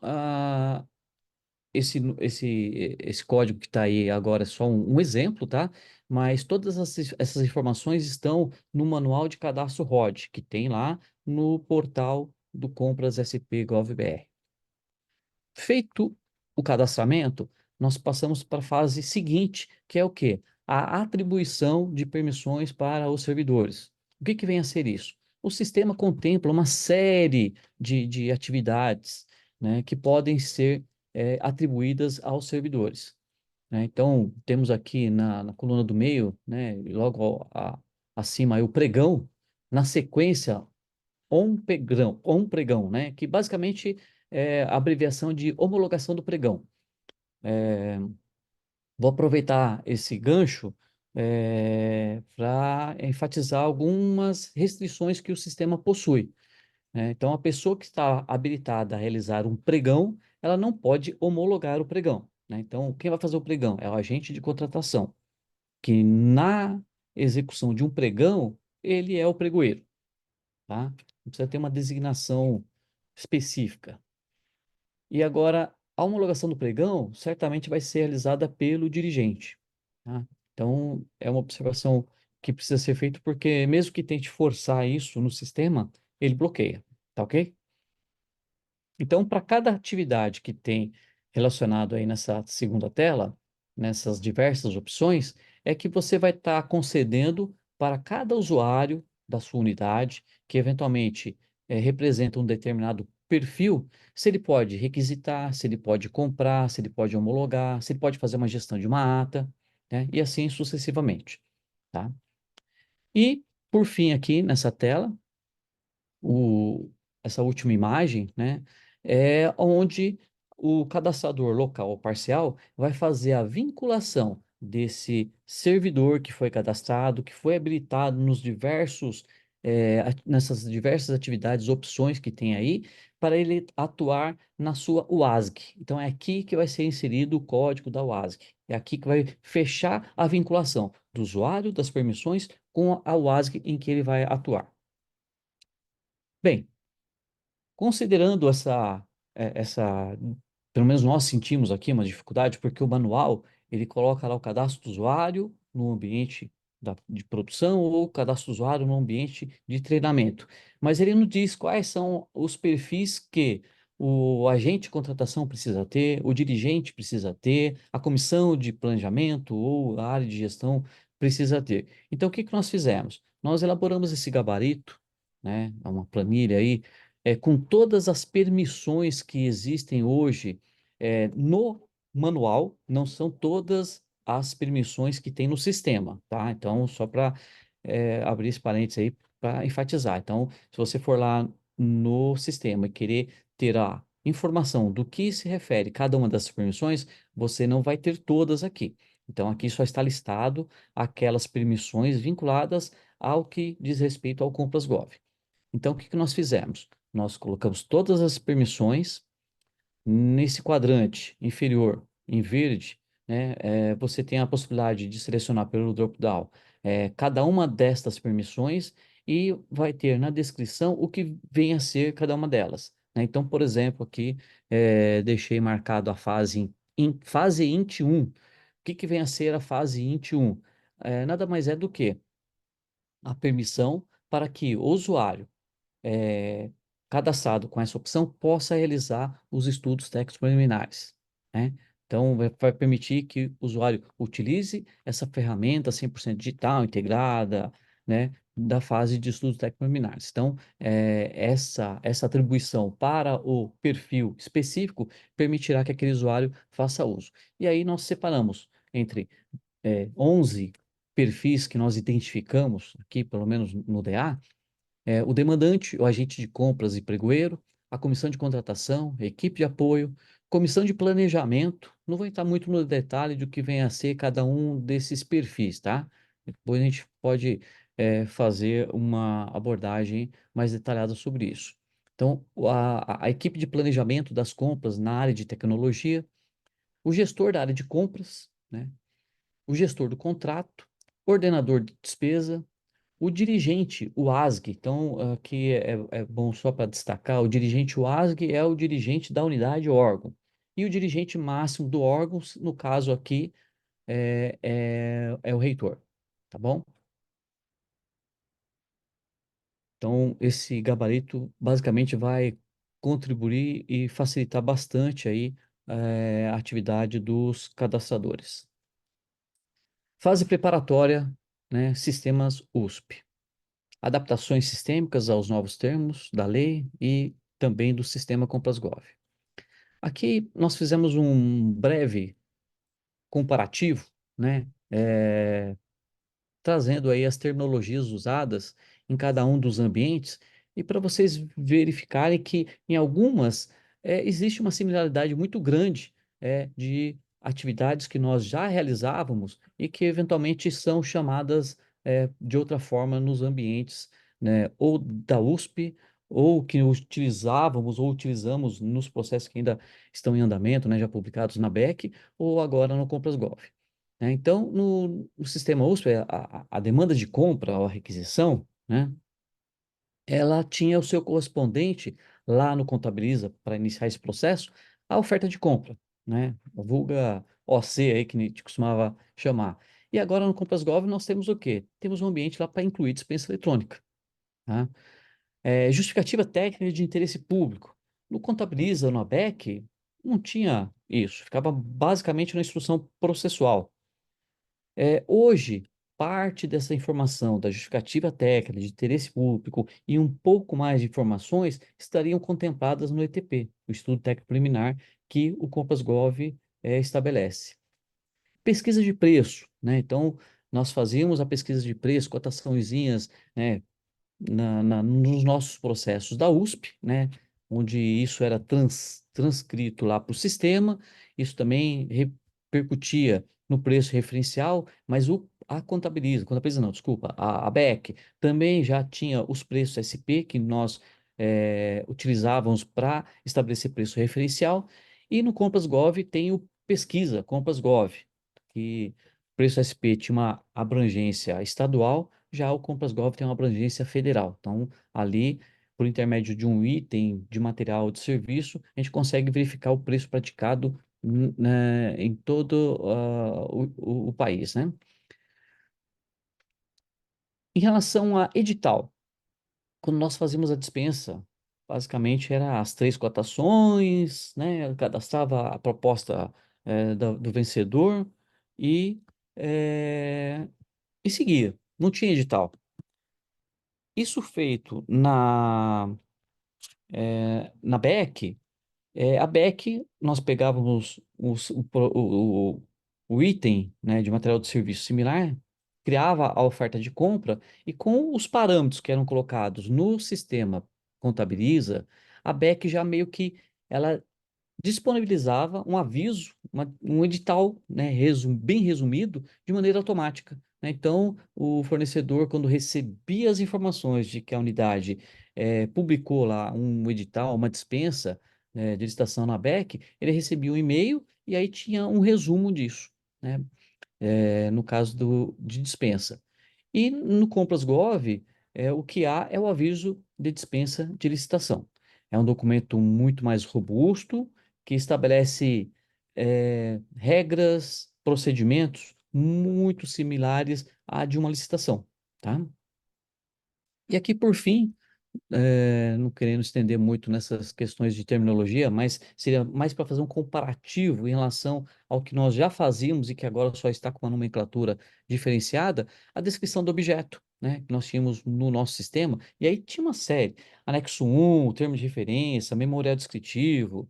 esse código que está aí agora é só um exemplo, tá? Mas todas essas informações estão no manual de cadastro ROD, que tem lá no portal do Compras SP Gov.br. Feito o cadastramento, nós passamos para a fase seguinte, que é o quê? A atribuição de permissões para os servidores. O que que vem a ser isso? O sistema contempla uma série de atividades, né, que podem ser atribuídas aos servidores, né? Então, temos aqui na coluna do meio, né, logo acima, aí, o pregão, na sequência, on pregão, né? Que basicamente é a abreviação de homologação do pregão. Vou aproveitar esse gancho para enfatizar algumas restrições que o sistema possui, né? Então, a pessoa que está habilitada a realizar um pregão, ela não pode homologar o pregão, né? Então, quem vai fazer o pregão é o agente de contratação, que na execução de um pregão, ele é o pregoeiro, tá? Não precisa ter uma designação específica. E agora, a homologação do pregão certamente vai ser realizada pelo dirigente, tá? Então, é uma observação que precisa ser feita, porque mesmo que tente forçar isso no sistema, ele bloqueia, tá ok? Então, para cada atividade que tem relacionado aí nessa segunda tela, nessas diversas opções, é que você vai estar concedendo para cada usuário da sua unidade, que eventualmente representa um determinado perfil, se ele pode requisitar, se ele pode comprar, se ele pode homologar, se ele pode fazer uma gestão de uma ata, né? E assim sucessivamente, tá? E, por fim, aqui nessa tela, o, essa última imagem, né, é onde o cadastrador local ou parcial vai fazer a vinculação desse servidor que foi cadastrado, que foi habilitado nos diversos nessas diversas atividades, opções que tem aí, para ele atuar na sua WASG. Então, é aqui que vai ser inserido o código da WASG. É aqui que vai fechar a vinculação do usuário, das permissões, com a WASG em que ele vai atuar. Bem, considerando pelo menos nós sentimos aqui uma dificuldade, porque o manual, ele coloca lá o cadastro do usuário no ambiente de produção ou o cadastro do usuário no ambiente de treinamento. Mas ele não diz quais são os perfis que o agente de contratação precisa ter, o dirigente precisa ter, a comissão de planejamento ou a área de gestão precisa ter. Então, o que que nós fizemos? Nós elaboramos esse gabarito, né, uma planilha aí, com todas as permissões que existem hoje no manual, não são todas as permissões que tem no sistema, tá? Então, só para abrir esse parênteses aí para enfatizar. Então, se você for lá no sistema e querer ter a informação do que se refere cada uma dessas permissões, você não vai ter todas aqui. Então, aqui só está listado aquelas permissões vinculadas ao que diz respeito ao Compras Gov. Então, o que que nós fizemos? Nós colocamos todas as permissões nesse quadrante inferior, em verde, né? Você tem a possibilidade de selecionar pelo drop-down cada uma destas permissões e vai ter na descrição o que vem a ser cada uma delas, né? Então, por exemplo, aqui deixei marcado a fase int 1. O que que vem a ser a fase int 1? Nada mais é do que a permissão para que o usuário é, cadastrado com essa opção possa realizar os estudos técnicos preliminares, né? Então, vai permitir que o usuário utilize essa ferramenta 100% digital, integrada, né, da fase de estudos técnicos preliminares. Então, essa atribuição para o perfil específico permitirá que aquele usuário faça uso. E aí nós separamos entre 11 perfis que nós identificamos aqui, pelo menos no DA, o demandante, o agente de compras e pregoeiro, a comissão de contratação, a equipe de apoio, comissão de planejamento. Não vou entrar muito no detalhe do que vem a ser cada um desses perfis, tá? Depois a gente pode fazer uma abordagem mais detalhada sobre isso. Então, a equipe de planejamento das compras na área de tecnologia, o gestor da área de compras, né? O gestor do contrato, ordenador de despesa, o dirigente, o ASG, então aqui é bom só para destacar, o dirigente WASG é o dirigente da unidade órgão. E o dirigente máximo do órgão, no caso aqui, é o reitor, tá bom? Então, esse gabarito basicamente vai contribuir e facilitar bastante aí a atividade dos cadastradores. Fase preparatória, né, sistemas USP. Adaptações sistêmicas aos novos termos da lei e também do sistema Compras-Gov. Aqui nós fizemos um breve comparativo, né, trazendo aí as terminologias usadas em cada um dos ambientes e para vocês verificarem que em algumas existe uma similaridade muito grande de atividades que nós já realizávamos e que eventualmente são chamadas de outra forma nos ambientes, né, ou da USP ou que utilizávamos ou utilizamos nos processos que ainda estão em andamento, né, já publicados na BEC ou agora no Compras Gov, né? Então, no sistema USP, a demanda de compra ou a requisição, né, ela tinha o seu correspondente lá no Contabiliza, para iniciar esse processo, a oferta de compra, né, a vulga OC aí que a gente costumava chamar. E agora no Compras Gov nós temos o quê? Temos um ambiente lá para incluir dispensa eletrônica, tá? Justificativa técnica de interesse público. No Contabiliza, no ABEC, não tinha isso, ficava basicamente na instrução processual. Hoje, parte dessa informação da justificativa técnica, de interesse público e um pouco mais de informações estariam contempladas no ETP, o Estudo Técnico Preliminar, que o Compras.Gov estabelece. Pesquisa de preço, né? Então, nós fazíamos a pesquisa de preço, cotaçõezinhas, né, nos nossos processos da USP, né, onde isso era transcrito lá para o sistema, isso também repercutia no preço referencial, mas a Contabiliza não, desculpa, a BEC também já tinha os preços SP que nós utilizávamos para estabelecer preço referencial, e no Compras Gov tem o Pesquisa Compras Gov, que o preço SP tinha uma abrangência estadual, já o Compras Gov tem uma abrangência federal. Então, ali, por intermédio de um item de material ou de serviço, a gente consegue verificar o preço praticado em todo o país, né? Em relação a edital, quando nós fazíamos a dispensa, basicamente era as três cotações, né? Cadastrava a proposta do vencedor e, eh, e seguia. Não tinha edital. Isso feito na BEC. A BEC, nós pegávamos o item, né, de material de serviço similar, criava a oferta de compra e com os parâmetros que eram colocados no sistema Contabiliza, a BEC já meio que ela disponibilizava um aviso, um edital, né, bem resumido, de maneira automática, né? Então, o fornecedor, quando recebia as informações de que a unidade publicou lá um edital, uma dispensa, de licitação na BEC, ele recebia um e-mail e aí tinha um resumo disso, né? No caso de dispensa. E no Compras Gov, o que há é o aviso de dispensa de licitação. É um documento muito mais robusto, que estabelece regras, procedimentos muito similares à de uma licitação, tá? E aqui, por fim, não querendo estender muito nessas questões de terminologia, mas seria mais para fazer um comparativo em relação ao que nós já fazíamos e que agora só está com uma nomenclatura diferenciada, a descrição do objeto, né, que nós tínhamos no nosso sistema, e aí tinha uma série, anexo 1, termo de referência, memorial descritivo,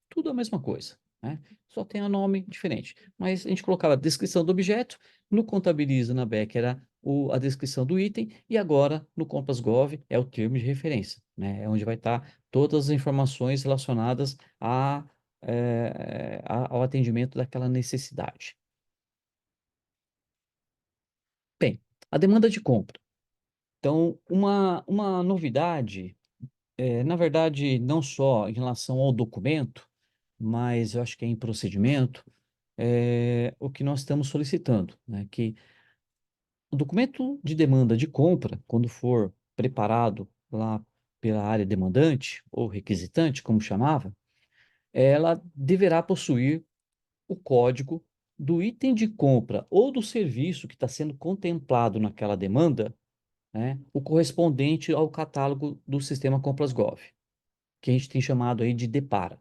tudo a mesma coisa, né? Só tem um nome diferente. Mas a gente colocava a descrição do objeto, no Contabiliza, na BEC, era a descrição do item, e agora no Compass Gov é o termo de referência, né? É onde vai estar todas as informações relacionadas ao atendimento daquela necessidade. Bem, a demanda de compra. Então, uma novidade, na verdade, não só em relação ao documento, mas eu acho que é em procedimento, o que nós estamos solicitando, né? Que o documento de demanda de compra, quando for preparado lá pela área demandante ou requisitante, como chamava, ela deverá possuir o código do item de compra ou do serviço que está sendo contemplado naquela demanda, né? O correspondente ao catálogo do sistema Compras Gov, que a gente tem chamado aí de Depara.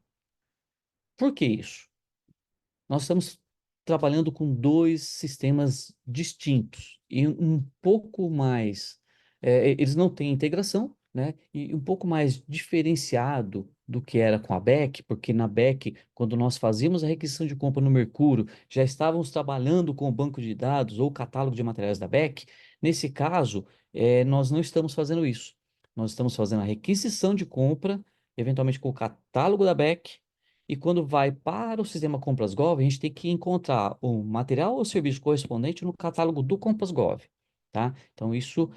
Por que isso? Nós estamos trabalhando com dois sistemas distintos e um pouco mais, eles não têm integração, né? E um pouco mais diferenciado do que era com a BEC, porque na BEC, quando nós fazíamos a requisição de compra no Mercúrio, já estávamos trabalhando com o banco de dados ou o catálogo de materiais da BEC. Nesse caso, nós não estamos fazendo isso. Nós estamos fazendo a requisição de compra, eventualmente com o catálogo da BEC, e quando vai para o sistema Compras Gov, a gente tem que encontrar o material ou serviço correspondente no catálogo do Compras Gov, tá? Então isso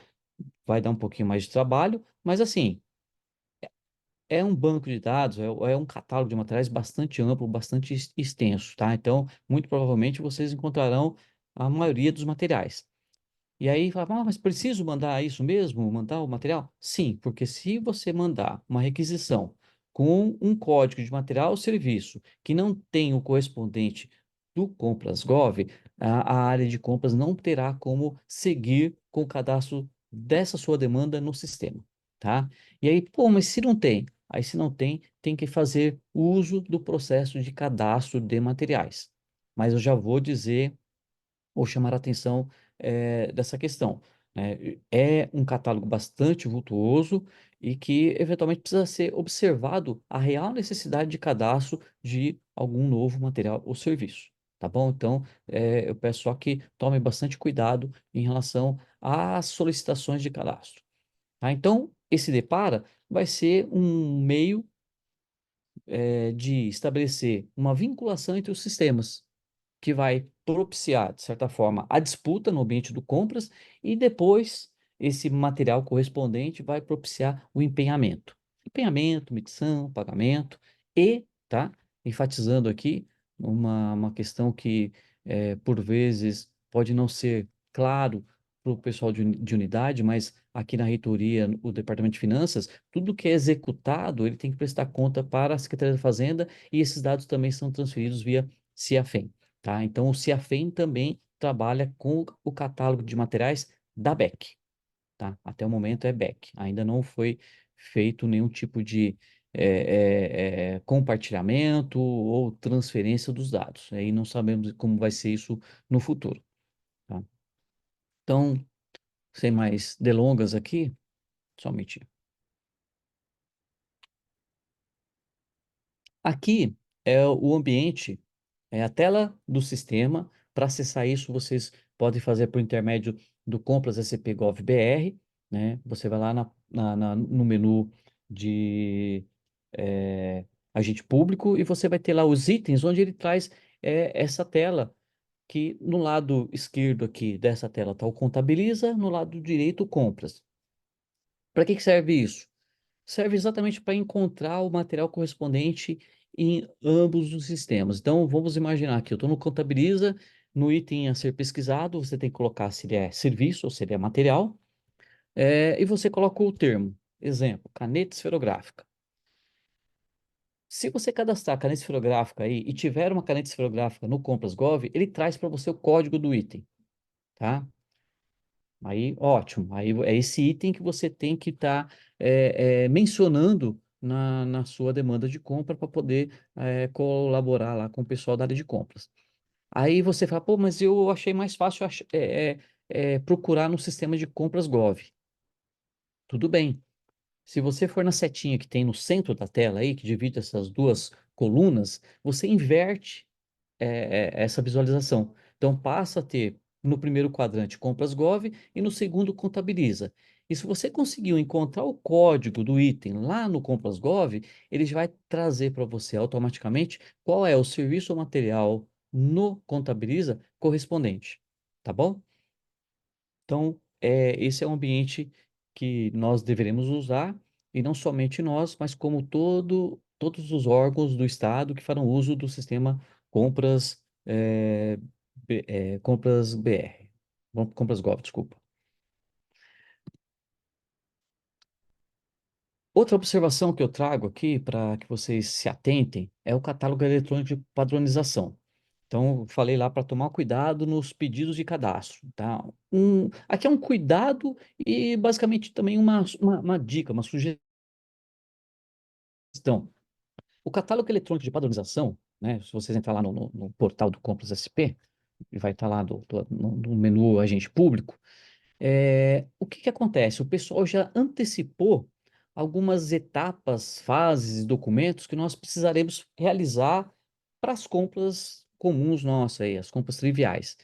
vai dar um pouquinho mais de trabalho, mas assim, é um banco de dados, é um catálogo de materiais bastante amplo, bastante extenso, tá? Então, muito provavelmente vocês encontrarão a maioria dos materiais. E aí fala, mas preciso mandar isso mesmo? Mandar o material? Sim, porque se você mandar uma requisição com um código de material ou serviço que não tem o correspondente do Compras Gov, a área de compras não terá como seguir com o cadastro dessa sua demanda no sistema, tá? E aí, pô, mas se não tem? Aí, se não tem, tem que fazer uso do processo de cadastro de materiais. Mas eu já vou dizer ou chamar a atenção dessa questão, né? É um catálogo bastante vultuoso e que eventualmente precisa ser observado a real necessidade de cadastro de algum novo material ou serviço, tá bom? Então, eu peço só que tome bastante cuidado em relação às solicitações de cadastro, tá? Então, esse Depara vai ser um meio de estabelecer uma vinculação entre os sistemas que vai propiciar, de certa forma, a disputa no ambiente do compras e depois esse material correspondente vai propiciar o empenhamento. Empenhamento, micção, pagamento e, tá? Enfatizando aqui uma questão que, por vezes, pode não ser claro para o pessoal de unidade, mas aqui na reitoria, o Departamento de Finanças, tudo que é executado, ele tem que prestar conta para a Secretaria da Fazenda e esses dados também são transferidos via CIAFEM, tá? Então, o CIAFEM também trabalha com o catálogo de materiais da BEC, tá? Até o momento é BEC. Ainda não foi feito nenhum tipo de compartilhamento ou transferência dos dados. Aí não sabemos como vai ser isso no futuro, tá? Então, sem mais delongas aqui, só um minutinho. Aqui é o ambiente, é a tela do sistema. Para acessar isso, vocês podem fazer por intermédio do Compras SCP Gov BR, né? Você vai lá no menu de agente público e você vai ter lá os itens onde ele traz essa tela, que no lado esquerdo aqui dessa tela está o Contabiliza, no lado direito o Compras. Para que serve isso? Serve exatamente para encontrar o material correspondente em ambos os sistemas. Então, vamos imaginar que eu estou no Contabiliza, no item a ser pesquisado, você tem que colocar se ele é serviço ou se ele é material, e você coloca o termo. Exemplo, caneta esferográfica. Se você cadastrar caneta esferográfica aí e tiver uma caneta esferográfica no Compras Gov, ele traz para você o código do item, tá? Aí, ótimo. Aí é esse item que você tem que estar mencionando na sua demanda de compra para poder colaborar lá com o pessoal da área de compras. Aí você fala, pô, mas eu achei mais fácil procurar no sistema de compras Gov. Tudo bem. Se você for na setinha que tem no centro da tela aí, que divide essas duas colunas, você inverte essa visualização. Então, passa a ter no primeiro quadrante compras Gov e no segundo contabiliza. E se você conseguiu encontrar o código do item lá no compras Gov, ele já vai trazer para você automaticamente qual é o serviço ou material no contabiliza correspondente. Tá bom? Então, esse é um ambiente que nós deveremos usar, e não somente nós, mas como todos os órgãos do Estado que farão uso do sistema compras, compras BR, compras Gov, desculpa. Outra observação que eu trago aqui para que vocês se atentem é o catálogo eletrônico de padronização. Então, eu falei lá para tomar cuidado nos pedidos de cadastro, tá? Aqui é um cuidado e basicamente também uma dica, uma sugestão. O catálogo eletrônico de padronização, né? Se vocês entrar lá no portal do Compras SP, e vai estar lá no menu Agente Público, o que que acontece? O pessoal já antecipou algumas etapas, fases, documentos que nós precisaremos realizar para as compras comuns nossas aí, as compras triviais.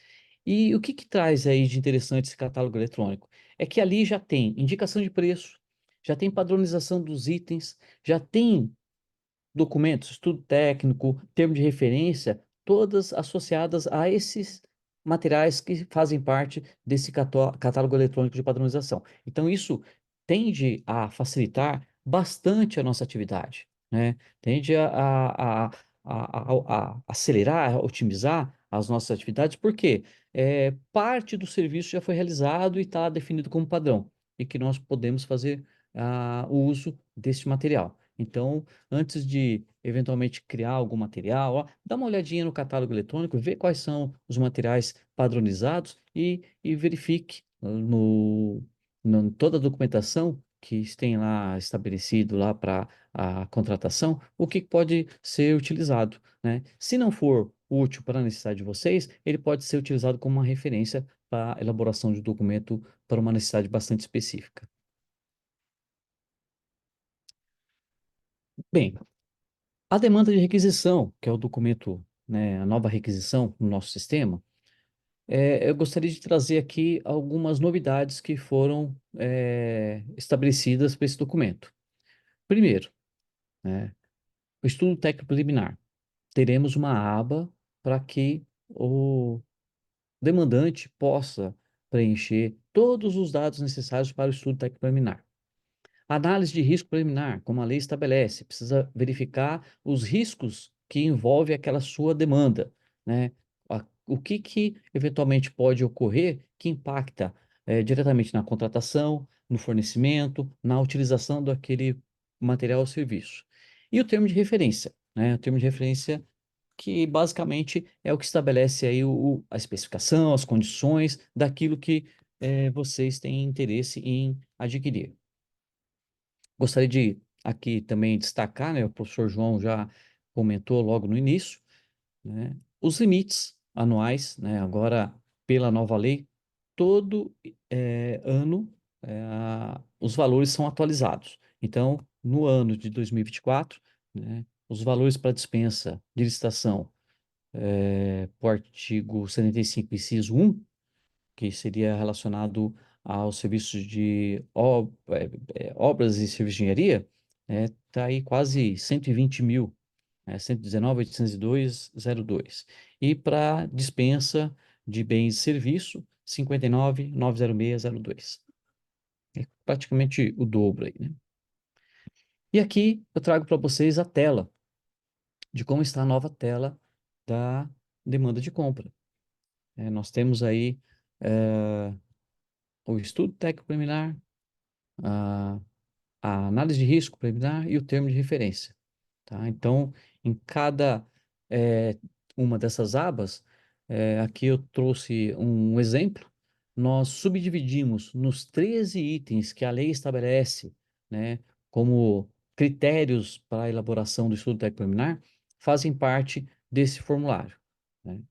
E o que que traz aí de interessante esse catálogo eletrônico? É que ali já tem indicação de preço, já tem padronização dos itens, já tem documentos, estudo técnico, termo de referência, todas associadas a esses materiais que fazem parte desse catálogo eletrônico de padronização. Então, isso tende a facilitar bastante a nossa atividade, né? Tende a acelerar, a otimizar as nossas atividades, porque parte do serviço já foi realizado e está definido como padrão, e que nós podemos fazer o uso desse material. Então, antes de eventualmente criar algum material, ó, dá uma olhadinha no catálogo eletrônico, vê quais são os materiais padronizados e verifique toda a documentação que tem lá estabelecido lá para a contratação, o que pode ser utilizado, né? Se não for útil para a necessidade de vocês, ele pode ser utilizado como uma referência para a elaboração de documento para uma necessidade bastante específica. Bem, a demanda de requisição, que é o documento, né, a nova requisição no nosso sistema, eu gostaria de trazer aqui algumas novidades que foram estabelecidas para esse documento. Primeiro, né, o estudo técnico preliminar. Teremos uma aba para que demandante possa preencher todos os dados necessários para o estudo técnico preliminar. Análise de risco preliminar, como a lei estabelece, precisa verificar os riscos que envolve aquela sua demanda, né? O que eventualmente pode ocorrer que impacta diretamente na contratação, no fornecimento, na utilização daquele material ou serviço. E o termo de referência, né? O termo de referência que basicamente é o que estabelece aí a especificação, as condições daquilo que vocês têm interesse em adquirir. Gostaria de aqui também destacar, né, o professor João já comentou logo no início, né, os limites anuais, né, agora pela nova lei, todo ano os valores são atualizados. Então, no ano de 2024, né, os valores para dispensa de licitação por artigo 75, inciso 1, que seria relacionado aos serviços de obras e serviços de engenharia, está aí quase 120 mil, 119.802,02. E para dispensa de bens e serviço, 59.906,02. É praticamente o dobro aí, né? E aqui eu trago para vocês a tela de como está a nova tela da demanda de compra. Nós temos aí eh, o estudo técnico preliminar, a, a análise de risco preliminar e o termo de referência. Tá? Então, em cada uma dessas abas, aqui eu trouxe um exemplo, nós subdividimos nos 13 itens que a lei estabelece, né, como critérios para a elaboração do estudo técnico preliminar, fazem parte desse formulário. Né?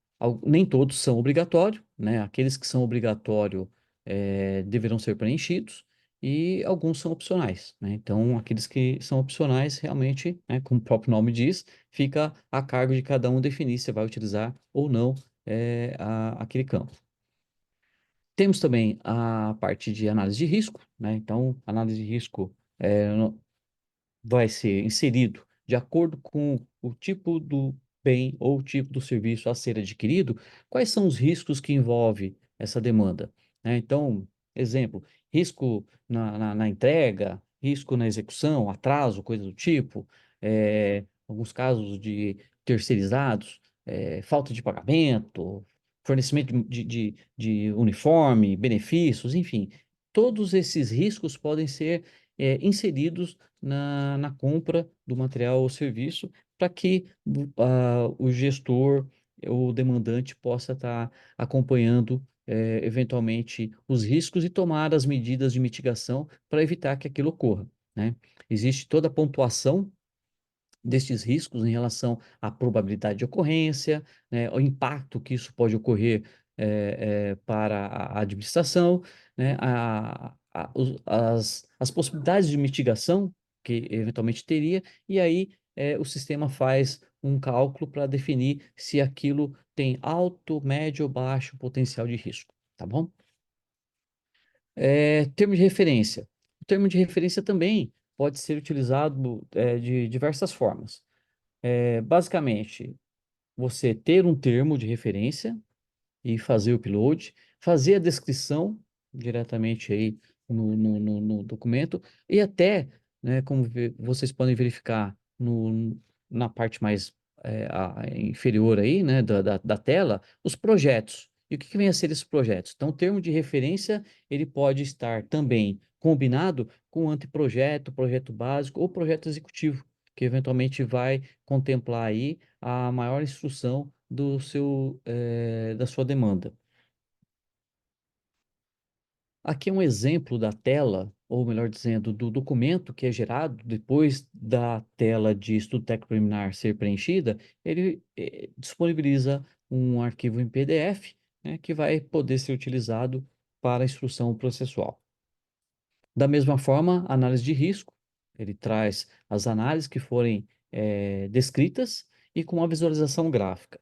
Nem todos são obrigatórios, né? Aqueles que são obrigatórios deverão ser preenchidos, e alguns são opcionais, né? Então, aqueles que são opcionais, realmente, né, como o próprio nome diz, fica a cargo de cada um definir se vai utilizar ou não aquele campo. Temos também a parte de análise de risco, né? Então, análise de risco vai ser inserido de acordo com o tipo do bem ou o tipo do serviço a ser adquirido, quais são os riscos que envolve essa demanda, né? Então, exemplo, risco na entrega, risco na execução, atraso, coisa do tipo, alguns casos de terceirizados, falta de pagamento, fornecimento de uniforme, benefícios, enfim, todos esses riscos podem ser inseridos na compra do material ou serviço para que o gestor, o demandante, possa estar acompanhando eventualmente os riscos e tomar as medidas de mitigação para evitar que aquilo ocorra, né? Existe toda a pontuação destes riscos em relação à probabilidade de ocorrência, né, o impacto que isso pode ocorrer para a administração, né, as possibilidades de mitigação que eventualmente teria, e aí o sistema faz um cálculo para definir se aquilo tem alto, médio ou baixo potencial de risco, tá bom? Termo de referência. O termo de referência também pode ser utilizado de diversas formas. Basicamente, você ter um termo de referência e fazer o upload, fazer a descrição diretamente aí no documento, e até, né, como vocês podem verificar na parte mais inferior aí, né, da tela, os projetos. E o que vem a ser esses projetos? Então, o termo de referência, ele pode estar também combinado com o anteprojeto, projeto básico ou projeto executivo, que eventualmente vai contemplar aí a maior instrução da sua demanda. Aqui é um exemplo da tela, ou melhor dizendo, do documento que é gerado depois da tela de estudo técnico preliminar ser preenchida. Ele disponibiliza um arquivo em PDF, né, que vai poder ser utilizado para a instrução processual. Da mesma forma, a análise de risco, ele traz as análises que forem descritas e com uma visualização gráfica.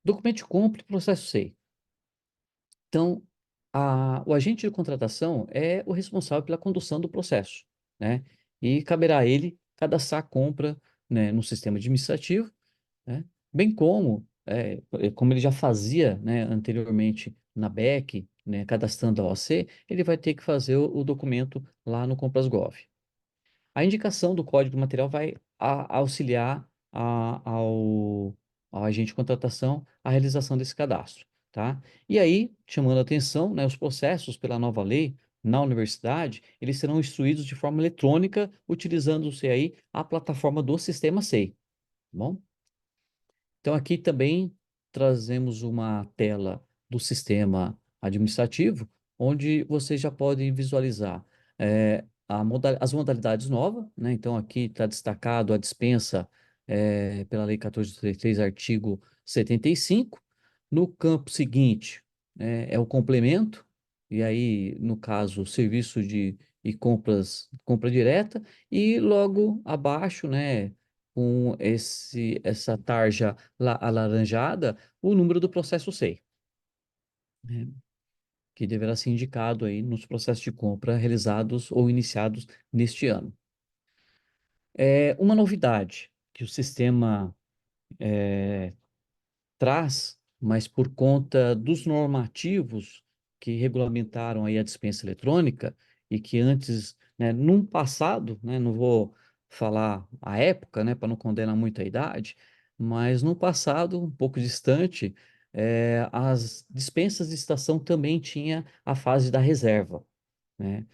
Documento de compra e processo SEI. Então, o agente de contratação é o responsável pela condução do processo, né? E caberá a ele cadastrar a compra, né, no sistema administrativo, né? Bem como como ele já fazia, né, anteriormente na BEC, né, cadastrando a OC, ele vai ter que fazer o documento lá no Compras Gov. A indicação do código material vai auxiliar ao agente de contratação a realização desse cadastro, tá? E aí, chamando a atenção, né, os processos pela nova lei na universidade, eles serão instruídos de forma eletrônica, utilizando-se aí a plataforma do Sistema SEI, tá bom? Então, aqui também trazemos uma tela do sistema administrativo, onde vocês já podem visualizar as modalidades novas, né? Então, aqui está destacado a dispensa pela Lei 1433, artigo 75. No campo seguinte, é o complemento, e aí, no caso, o serviço de e compra direta, e logo abaixo, né? Com essa tarja alaranjada, o número do processo SEI, né, que deverá ser indicado aí nos processos de compra realizados ou iniciados neste ano. É uma novidade que o sistema traz, mas por conta dos normativos que regulamentaram aí a dispensa eletrônica e que antes, né, num passado, né, não vou falar a época, né, para não condenar muito a idade, mas no passado, um pouco distante, as dispensas de estação também tinha a fase da reserva, né?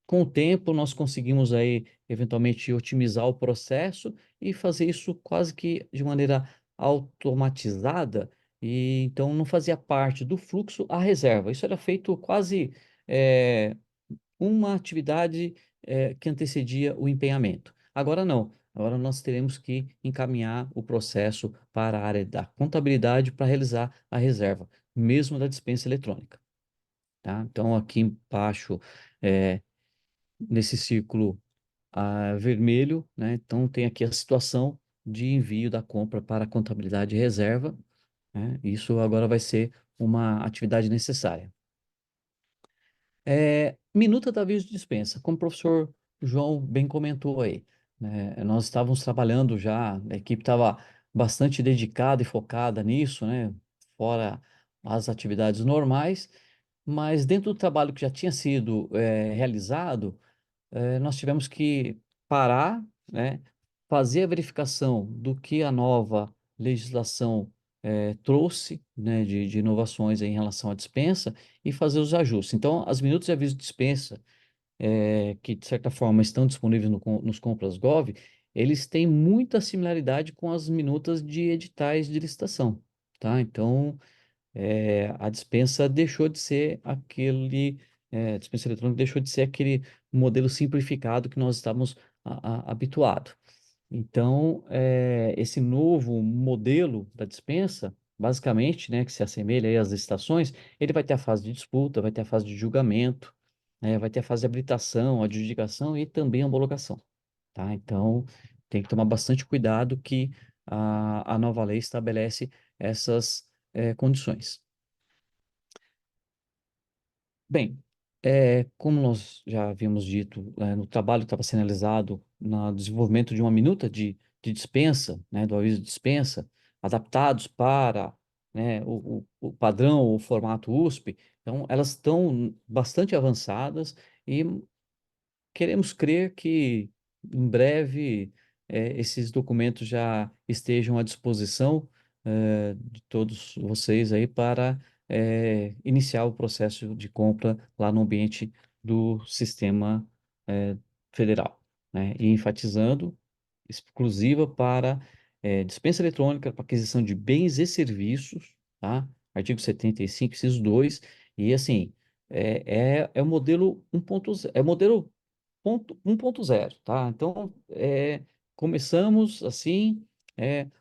Com o tempo, nós conseguimos aí, eventualmente, otimizar o processo e fazer isso quase que de maneira automatizada, e então não fazia parte do fluxo a reserva. Isso era feito quase eh, uma atividade que antecedia o empenhamento. Agora não. Agora nós teremos que encaminhar o processo para a área da contabilidade para realizar a reserva, mesmo da dispensa eletrônica, tá? Então, aqui embaixo, eh, nesse círculo vermelho, né? Então tem aqui a situação de envio da compra para a contabilidade e reserva, né? Isso agora vai ser uma atividade necessária. Minuta da aviso de dispensa, como o professor João bem comentou aí, né? Nós estávamos trabalhando já, a equipe estava bastante dedicada e focada nisso, né? Fora as atividades normais, mas dentro do trabalho que já tinha sido realizado, nós tivemos que parar, né, fazer a verificação do que a nova legislação trouxe, né, de inovações em relação à dispensa e fazer os ajustes. Então, as minutas de aviso de dispensa, que de certa forma estão disponíveis nos Compras Gov, eles têm muita similaridade com as minutas de editais de licitação, tá? Então, a dispensa deixou de ser a dispensa eletrônica deixou de ser aquele modelo simplificado que nós estávamos habituados. Então, esse novo modelo da dispensa, basicamente, né, que se assemelha aí às licitações, ele vai ter a fase de disputa, vai ter a fase de julgamento, né, vai ter a fase de habilitação, adjudicação e também homologação, tá? Então, tem que tomar bastante cuidado que a nova lei estabelece essas condições. Bem, como nós já havíamos dito, no trabalho que estava sendo realizado no desenvolvimento de uma minuta de dispensa, né, do aviso de dispensa, adaptados para, né, o padrão, o formato USP, então elas estão bastante avançadas e queremos crer que em breve esses documentos já estejam à disposição de todos vocês aí para iniciar o processo de compra lá no ambiente do sistema eh, federal, né? E enfatizando, exclusiva para dispensa eletrônica para aquisição de bens e serviços, tá? Artigo 75, inciso 2, e assim, é o modelo 1.0, é o modelo 1.0, tá? Então, começamos assim,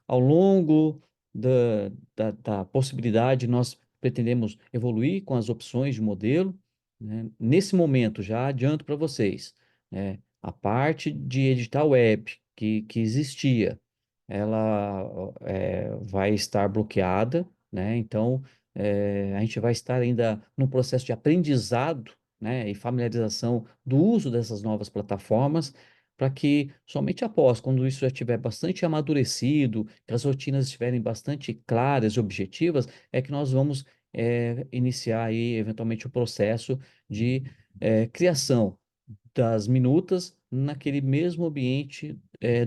ao longo da possibilidade, nós pretendemos evoluir com as opções de modelo, né? Nesse momento, já adianto para vocês, né? A parte de edital web que existia, ela vai estar bloqueada, né? Então, a gente vai estar ainda no processo de aprendizado, né, e familiarização do uso dessas novas plataformas para que somente após, quando isso já estiver bastante amadurecido, que as rotinas estiverem bastante claras e objetivas, é que nós vamos iniciar aí, eventualmente, o processo de criação das minutas naquele mesmo ambiente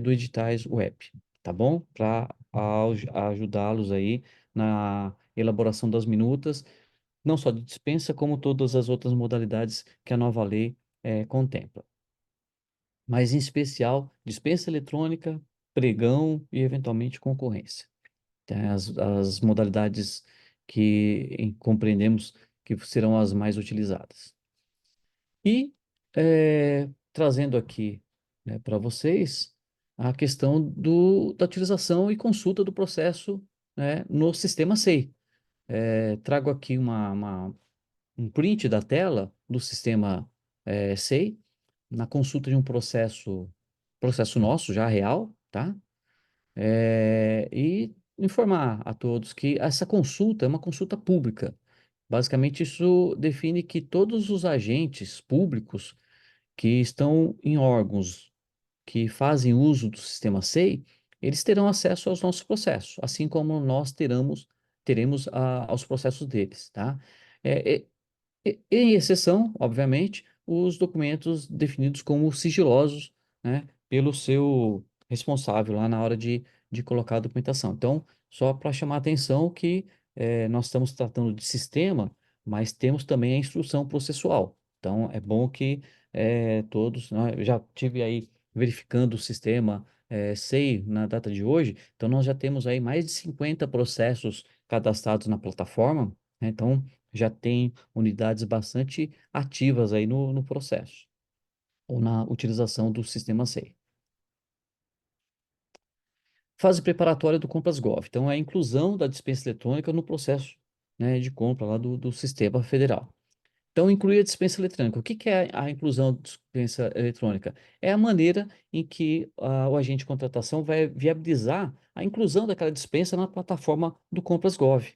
do editais web, tá bom? Para ajudá-los aí na elaboração das minutas, não só de dispensa, como todas as outras modalidades que a nova lei contempla. Mas, em especial, dispensa eletrônica, pregão e, eventualmente, concorrência. Tá? As modalidades que compreendemos que serão as mais utilizadas. E trazendo aqui, né, para vocês a questão da utilização e consulta do processo, né, no sistema SEI. Trago aqui um print da tela do sistema SEI, na consulta de um processo nosso, já real, tá? E informar a todos que essa consulta é uma consulta pública. Basicamente, isso define que todos os agentes públicos que estão em órgãos que fazem uso do sistema SEI, eles terão acesso aos nossos processos, assim como nós teremos aos processos deles, tá? É, é, em exceção, obviamente, os documentos definidos como sigilosos, né, pelo seu responsável lá na hora de colocar a documentação. Então, só para chamar a atenção que nós estamos tratando de sistema, mas temos também a instrução processual. Então, é bom que todos, né, eu já tive aí verificando o sistema, SEI na data de hoje, então nós já temos aí mais de 50 processos cadastrados na plataforma, né. Então, já tem unidades bastante ativas aí no processo, ou na utilização do sistema SEI. Fase preparatória do Compras Gov. Então, é a inclusão da dispensa eletrônica no processo, né, de compra lá do sistema federal. Então, incluir a dispensa eletrônica. O que que é a inclusão da dispensa eletrônica? É a maneira em que o agente de contratação vai viabilizar a inclusão daquela dispensa na plataforma do Compras Gov,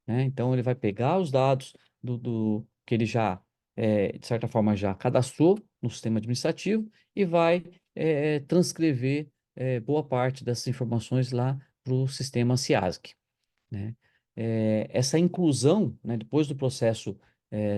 né? Então, ele vai pegar os dados que ele já, de certa forma, já cadastrou no sistema administrativo e vai transcrever boa parte dessas informações lá para o sistema SIASC, né? Essa inclusão, né, depois do processo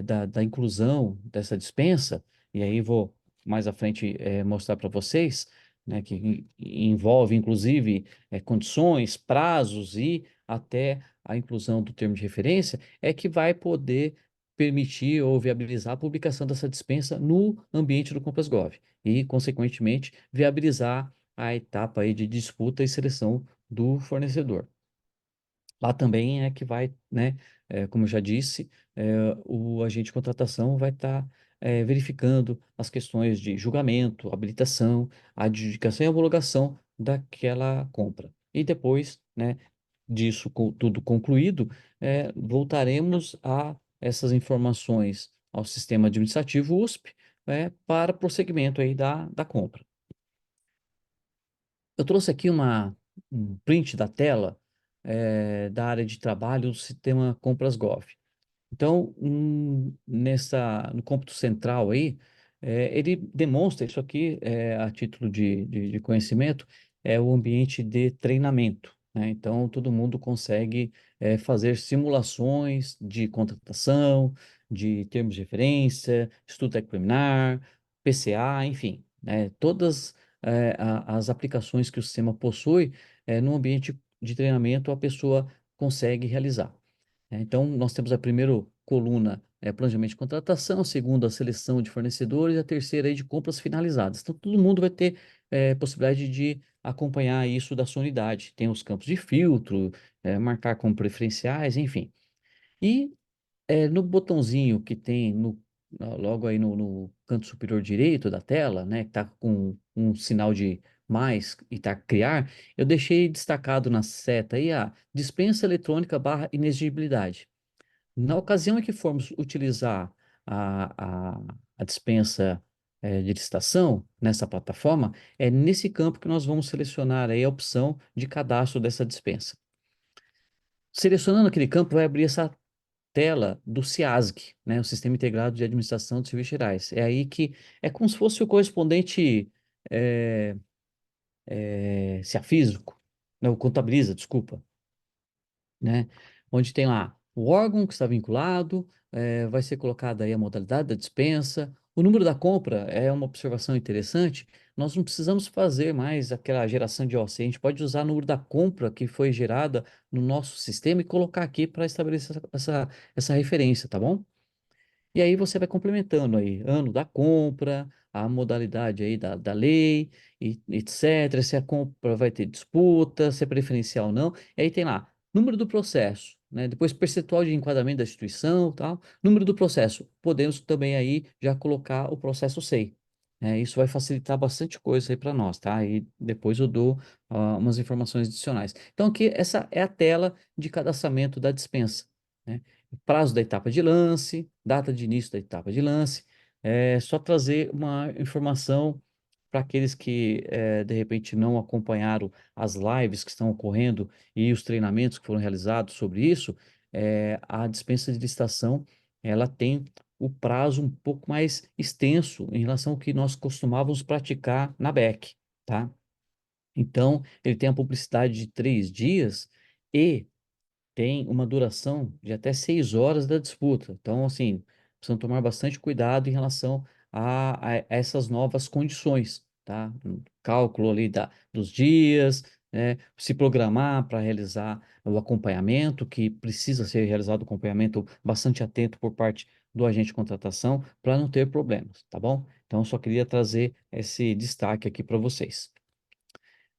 da inclusão dessa dispensa, e aí vou mais à frente mostrar para vocês, né, que envolve inclusive condições, prazos e até a inclusão do termo de referência, é que vai poder permitir ou viabilizar a publicação dessa dispensa no ambiente do Compras Gov e, consequentemente, viabilizar a etapa aí de disputa e seleção do fornecedor. Lá também é que vai, né, como eu já disse, o agente de contratação vai estar verificando as questões de julgamento, habilitação, adjudicação e homologação daquela compra. E depois, né, disso tudo concluído, voltaremos a essas informações ao sistema administrativo USP, para prosseguimento aí da compra. Eu trouxe aqui um print da tela da área de trabalho do sistema Compras Gov. Então, no cômputo central aí, ele demonstra isso aqui, a título de conhecimento, é o ambiente de treinamento, né? Então, todo mundo consegue fazer simulações de contratação, de termos de referência, estudo técnico preliminar, PCA, enfim, né? Todas as aplicações que o sistema possui, no ambiente de treinamento a pessoa consegue realizar. Então, nós temos a primeira coluna, planejamento de contratação, a segunda, a seleção de fornecedores, e a terceira, aí, de compras finalizadas. Então, todo mundo vai ter possibilidade de acompanhar isso da sua unidade. Tem os campos de filtro, marcar como preferenciais, enfim. E no botãozinho que tem logo aí no canto superior direito da tela, né, que está com um sinal de mais e tá criar, eu deixei destacado na seta aí a dispensa eletrônica barra inexigibilidade. Na ocasião em que formos utilizar a, a, a dispensa de licitação nessa plataforma, é nesse campo que nós vamos selecionar aí a opção de cadastro dessa dispensa. Selecionando aquele campo, vai abrir essa tela do SIASG, né, o Sistema Integrado de Administração de Serviços Gerais. É aí que é como se fosse o correspondente, é, se a físico, não, contabiliza, desculpa, né? Onde tem lá o órgão que está vinculado, vai ser colocada aí a modalidade da dispensa, o número da compra é uma observação interessante. Nós não precisamos fazer mais aquela geração de OC, a gente pode usar o número da compra que foi gerada no nosso sistema e colocar aqui para estabelecer essa referência, tá bom? E aí você vai complementando aí, ano da compra, a modalidade aí da lei, e, etc. Se a compra vai ter disputa, se é preferencial ou não. E aí tem lá, número do processo, né? Depois percentual de enquadramento da instituição, tal. Número do processo. Podemos também aí já colocar o processo SEI. Isso vai facilitar bastante coisa aí para nós, tá? E depois eu dou umas informações adicionais. Então aqui, essa é a tela de cadastramento da dispensa, né? Prazo da etapa de lance, data de início da etapa de lance. É só trazer uma informação para aqueles que de repente não acompanharam as lives que estão ocorrendo e os treinamentos que foram realizados sobre isso. A dispensa de licitação ela tem o prazo um pouco mais extenso em relação ao que nós costumávamos praticar na BEC, tá? Então, ele tem a publicidade de 3 dias e tem uma duração de até 6 horas da disputa. Então, assim, precisam tomar bastante cuidado em relação a essas novas condições, tá? Cálculo ali dos dias, né? Se programar para realizar o acompanhamento, que precisa ser realizado o acompanhamento bastante atento por parte do agente de contratação, para não ter problemas, tá bom? Então, eu só queria trazer esse destaque aqui para vocês.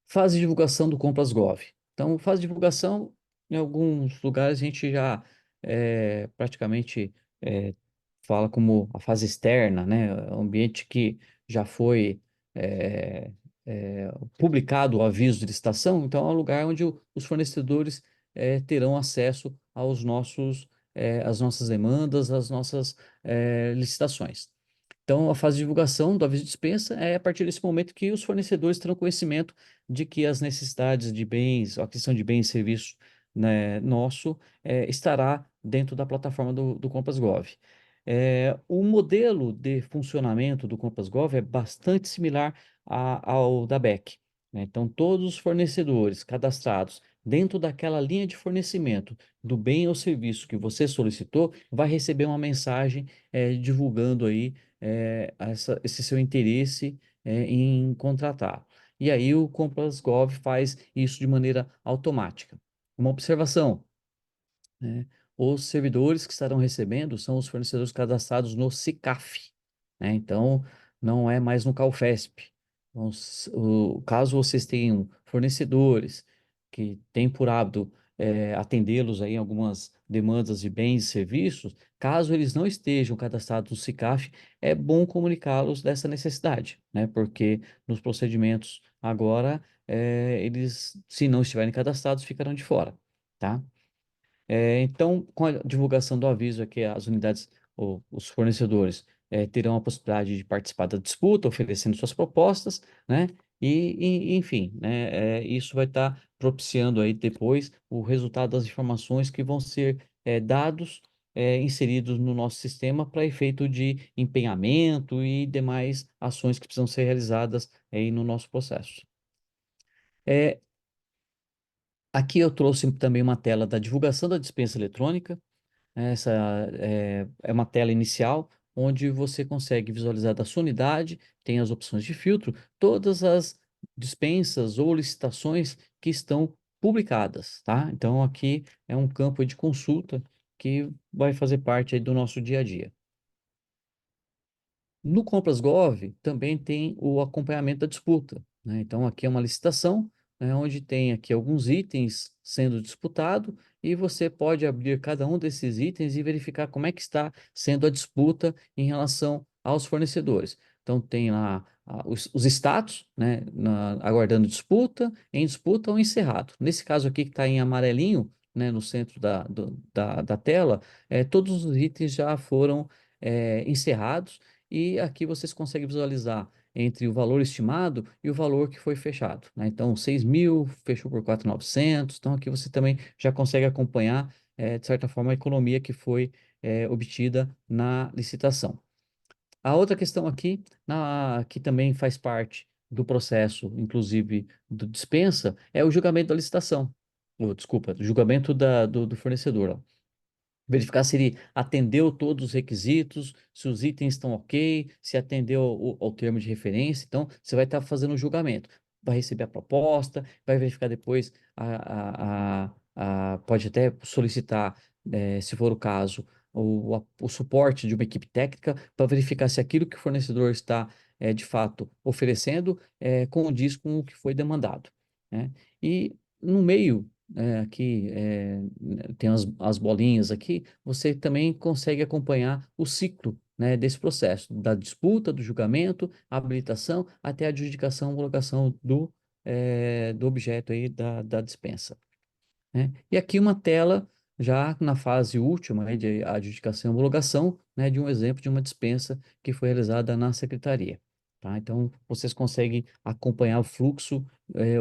Fase de divulgação do Compras Gov. Então, fase de divulgação, em alguns lugares a gente já praticamente eh, fala como a fase externa, né? O ambiente que já foi eh, publicado o aviso de licitação, então é um lugar onde os fornecedores terão acesso às nossas demandas, às nossas licitações. Então, a fase de divulgação do aviso de dispensa é a partir desse momento que os fornecedores terão conhecimento de que as necessidades de bens, a aquisição de bens e serviços, né, nosso, estará dentro da plataforma do Compass Gov. O modelo de funcionamento do Compass Gov é bastante similar ao da BEC, né? Então, todos os fornecedores cadastrados dentro daquela linha de fornecimento do bem ou serviço que você solicitou, vai receber uma mensagem divulgando aí esse seu interesse em contratar. E aí o Compass Gov faz isso de maneira automática. Uma observação, né? Os servidores que estarão recebendo são os fornecedores cadastrados no SICAF, né? Então, não é mais no CAUFESP. Então, caso vocês tenham fornecedores que têm por hábito atendê-los aí em algumas demandas de bens e serviços, caso eles não estejam cadastrados no SICAF, é bom comunicá-los dessa necessidade, né? Porque nos procedimentos agora, eles, se não estiverem cadastrados, ficarão de fora, tá? Então, com a divulgação do aviso aqui, as unidades ou os fornecedores terão a possibilidade de participar da disputa, oferecendo suas propostas, né? Enfim, né? Isso vai estar propiciando aí depois o resultado das informações que vão ser dados, inseridos no nosso sistema para efeito de empenhamento e demais ações que precisam ser realizadas aí no nosso processo. É, Aqui eu trouxe também uma tela da divulgação da dispensa eletrônica. Essa é uma tela inicial onde você consegue visualizar da sua unidade, tem as opções de filtro, todas as dispensas ou licitações que estão publicadas, tá? Então aqui é um campo de consulta que vai fazer parte aí do nosso dia a dia. No Compras Gov também tem o acompanhamento da disputa, né? Então aqui é uma licitação, né, onde tem aqui alguns itens sendo disputado e você pode abrir cada um desses itens e verificar como é que está sendo a disputa em relação aos fornecedores. Então tem lá os status, né, aguardando disputa, em disputa ou encerrado. Nesse caso aqui que está em amarelinho, né, no centro da tela, todos os itens já foram encerrados e aqui vocês conseguem visualizar entre o valor estimado e o valor que foi fechado, né? Então, 6.000 fechou por 4.900. Então, aqui você também já consegue acompanhar, de certa forma, a economia que foi obtida na licitação. A outra questão aqui, que também faz parte do processo, inclusive do dispensa, é o julgamento da licitação. Ou, desculpa, o julgamento do fornecedor. Ó. Verificar se ele atendeu todos os requisitos, se os itens estão ok, se atendeu ao termo de referência. Então, você vai estar fazendo o julgamento. Vai receber a proposta, vai verificar depois, pode até solicitar, se for o caso, o suporte de uma equipe técnica para verificar se aquilo que o fornecedor está, de fato, oferecendo condiz com o que foi demandado, né? E no meio aqui tem as bolinhas aqui, você também consegue acompanhar o ciclo, né, desse processo, da disputa, do julgamento, a habilitação, até a adjudicação, homologação do objeto aí da dispensa, né? E aqui uma tela já na fase última aí de adjudicação e homologação, né, de um exemplo de uma dispensa que foi realizada na secretaria, tá? Então, vocês conseguem acompanhar o fluxo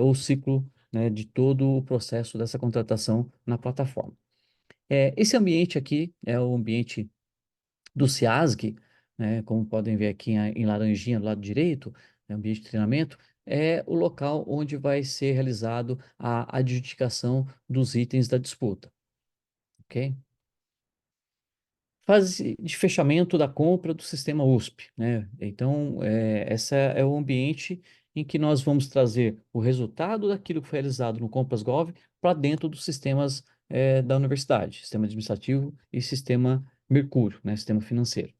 ou o ciclo, né, de todo o processo dessa contratação na plataforma. Esse ambiente aqui é o ambiente do SEASG, né, como podem ver aqui em laranjinha do lado direito, ambiente de treinamento, é o local onde vai ser realizado a adjudicação dos itens da disputa, ok? Fase de fechamento da compra do sistema USP, né? Então, essa é o ambiente em que nós vamos trazer o resultado daquilo que foi realizado no Compras.gov para dentro dos sistemas da universidade, sistema administrativo e sistema Mercúrio, né? Sistema financeiro,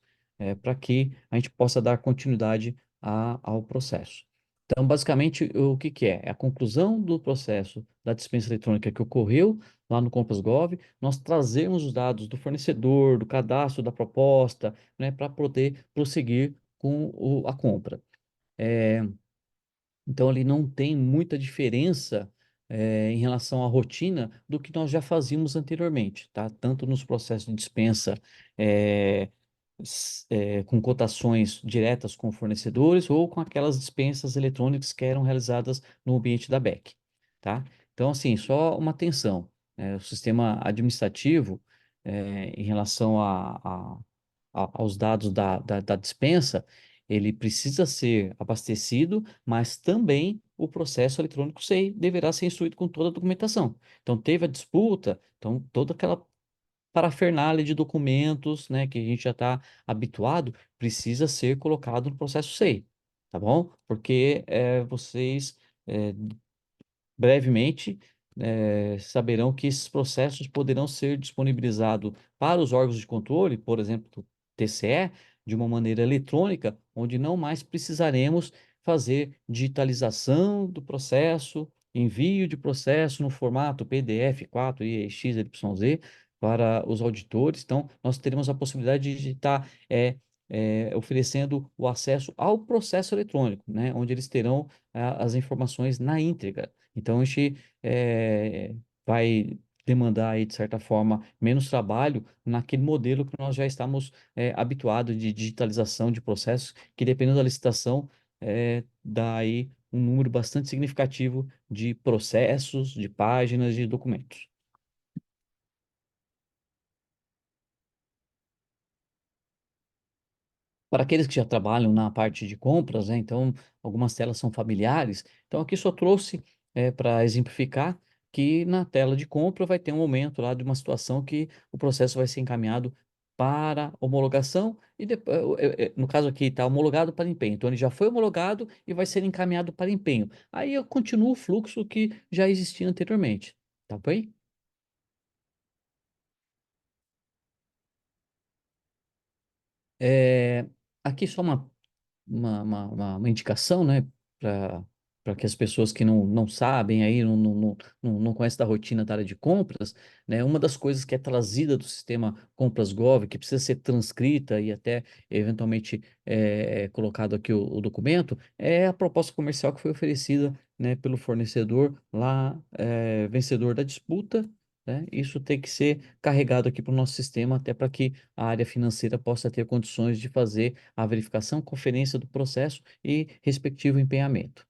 para que a gente possa dar continuidade ao processo. Então, basicamente, o que que é? É a conclusão do processo da dispensa eletrônica que ocorreu lá no Compras.gov, nós trazemos os dados do fornecedor, do cadastro da proposta, né, para poder prosseguir com a compra. Então, ali não tem muita diferença em relação à rotina do que nós já fazíamos anteriormente, tá? Tanto nos processos de dispensa eh, com cotações diretas com fornecedores ou com aquelas dispensas eletrônicas que eram realizadas no ambiente da BEC, tá? Então, assim, só uma atenção, o sistema administrativo em relação aos dados da dispensa, ele precisa ser abastecido, mas também o processo eletrônico SEI deverá ser instruído com toda a documentação. Então, teve a disputa, então toda aquela parafernália de documentos, né, que a gente já está habituado, precisa ser colocado no processo SEI, tá bom? Porque vocês eh, brevemente saberão que esses processos poderão ser disponibilizados para os órgãos de controle, por exemplo, do TCE, de uma maneira eletrônica, onde não mais precisaremos fazer digitalização do processo, envio de processo no formato PDF 4 e XYZ para os auditores. Então, nós teremos a possibilidade de estar oferecendo o acesso ao processo eletrônico, né, onde eles terão as informações na íntegra. Então, a gente vai demandar aí, de certa forma, menos trabalho naquele modelo que nós já estamos habituados de digitalização de processos, que dependendo da licitação, dá aí um número bastante significativo de processos, de páginas, de documentos. Para aqueles que já trabalham na parte de compras, né, então algumas telas são familiares. Então aqui só trouxe para exemplificar que na tela de compra vai ter um momento lá de uma situação que o processo vai ser encaminhado para homologação e depois, no caso aqui está homologado para empenho. Então ele já foi homologado e vai ser encaminhado para empenho. Aí eu continuo o fluxo que já existia anteriormente, tá bem? É, aqui só uma indicação, né, para que as pessoas que não sabem aí, não conhecem da rotina da área de compras, né, uma das coisas que é trazida do sistema Compras Gov, que precisa ser transcrita e até eventualmente colocado aqui o documento, é a proposta comercial que foi oferecida, né, pelo fornecedor lá, vencedor da disputa. Né? Isso tem que ser carregado aqui para o nosso sistema, até para que a área financeira possa ter condições de fazer a verificação, conferência do processo e respectivo empenhamento.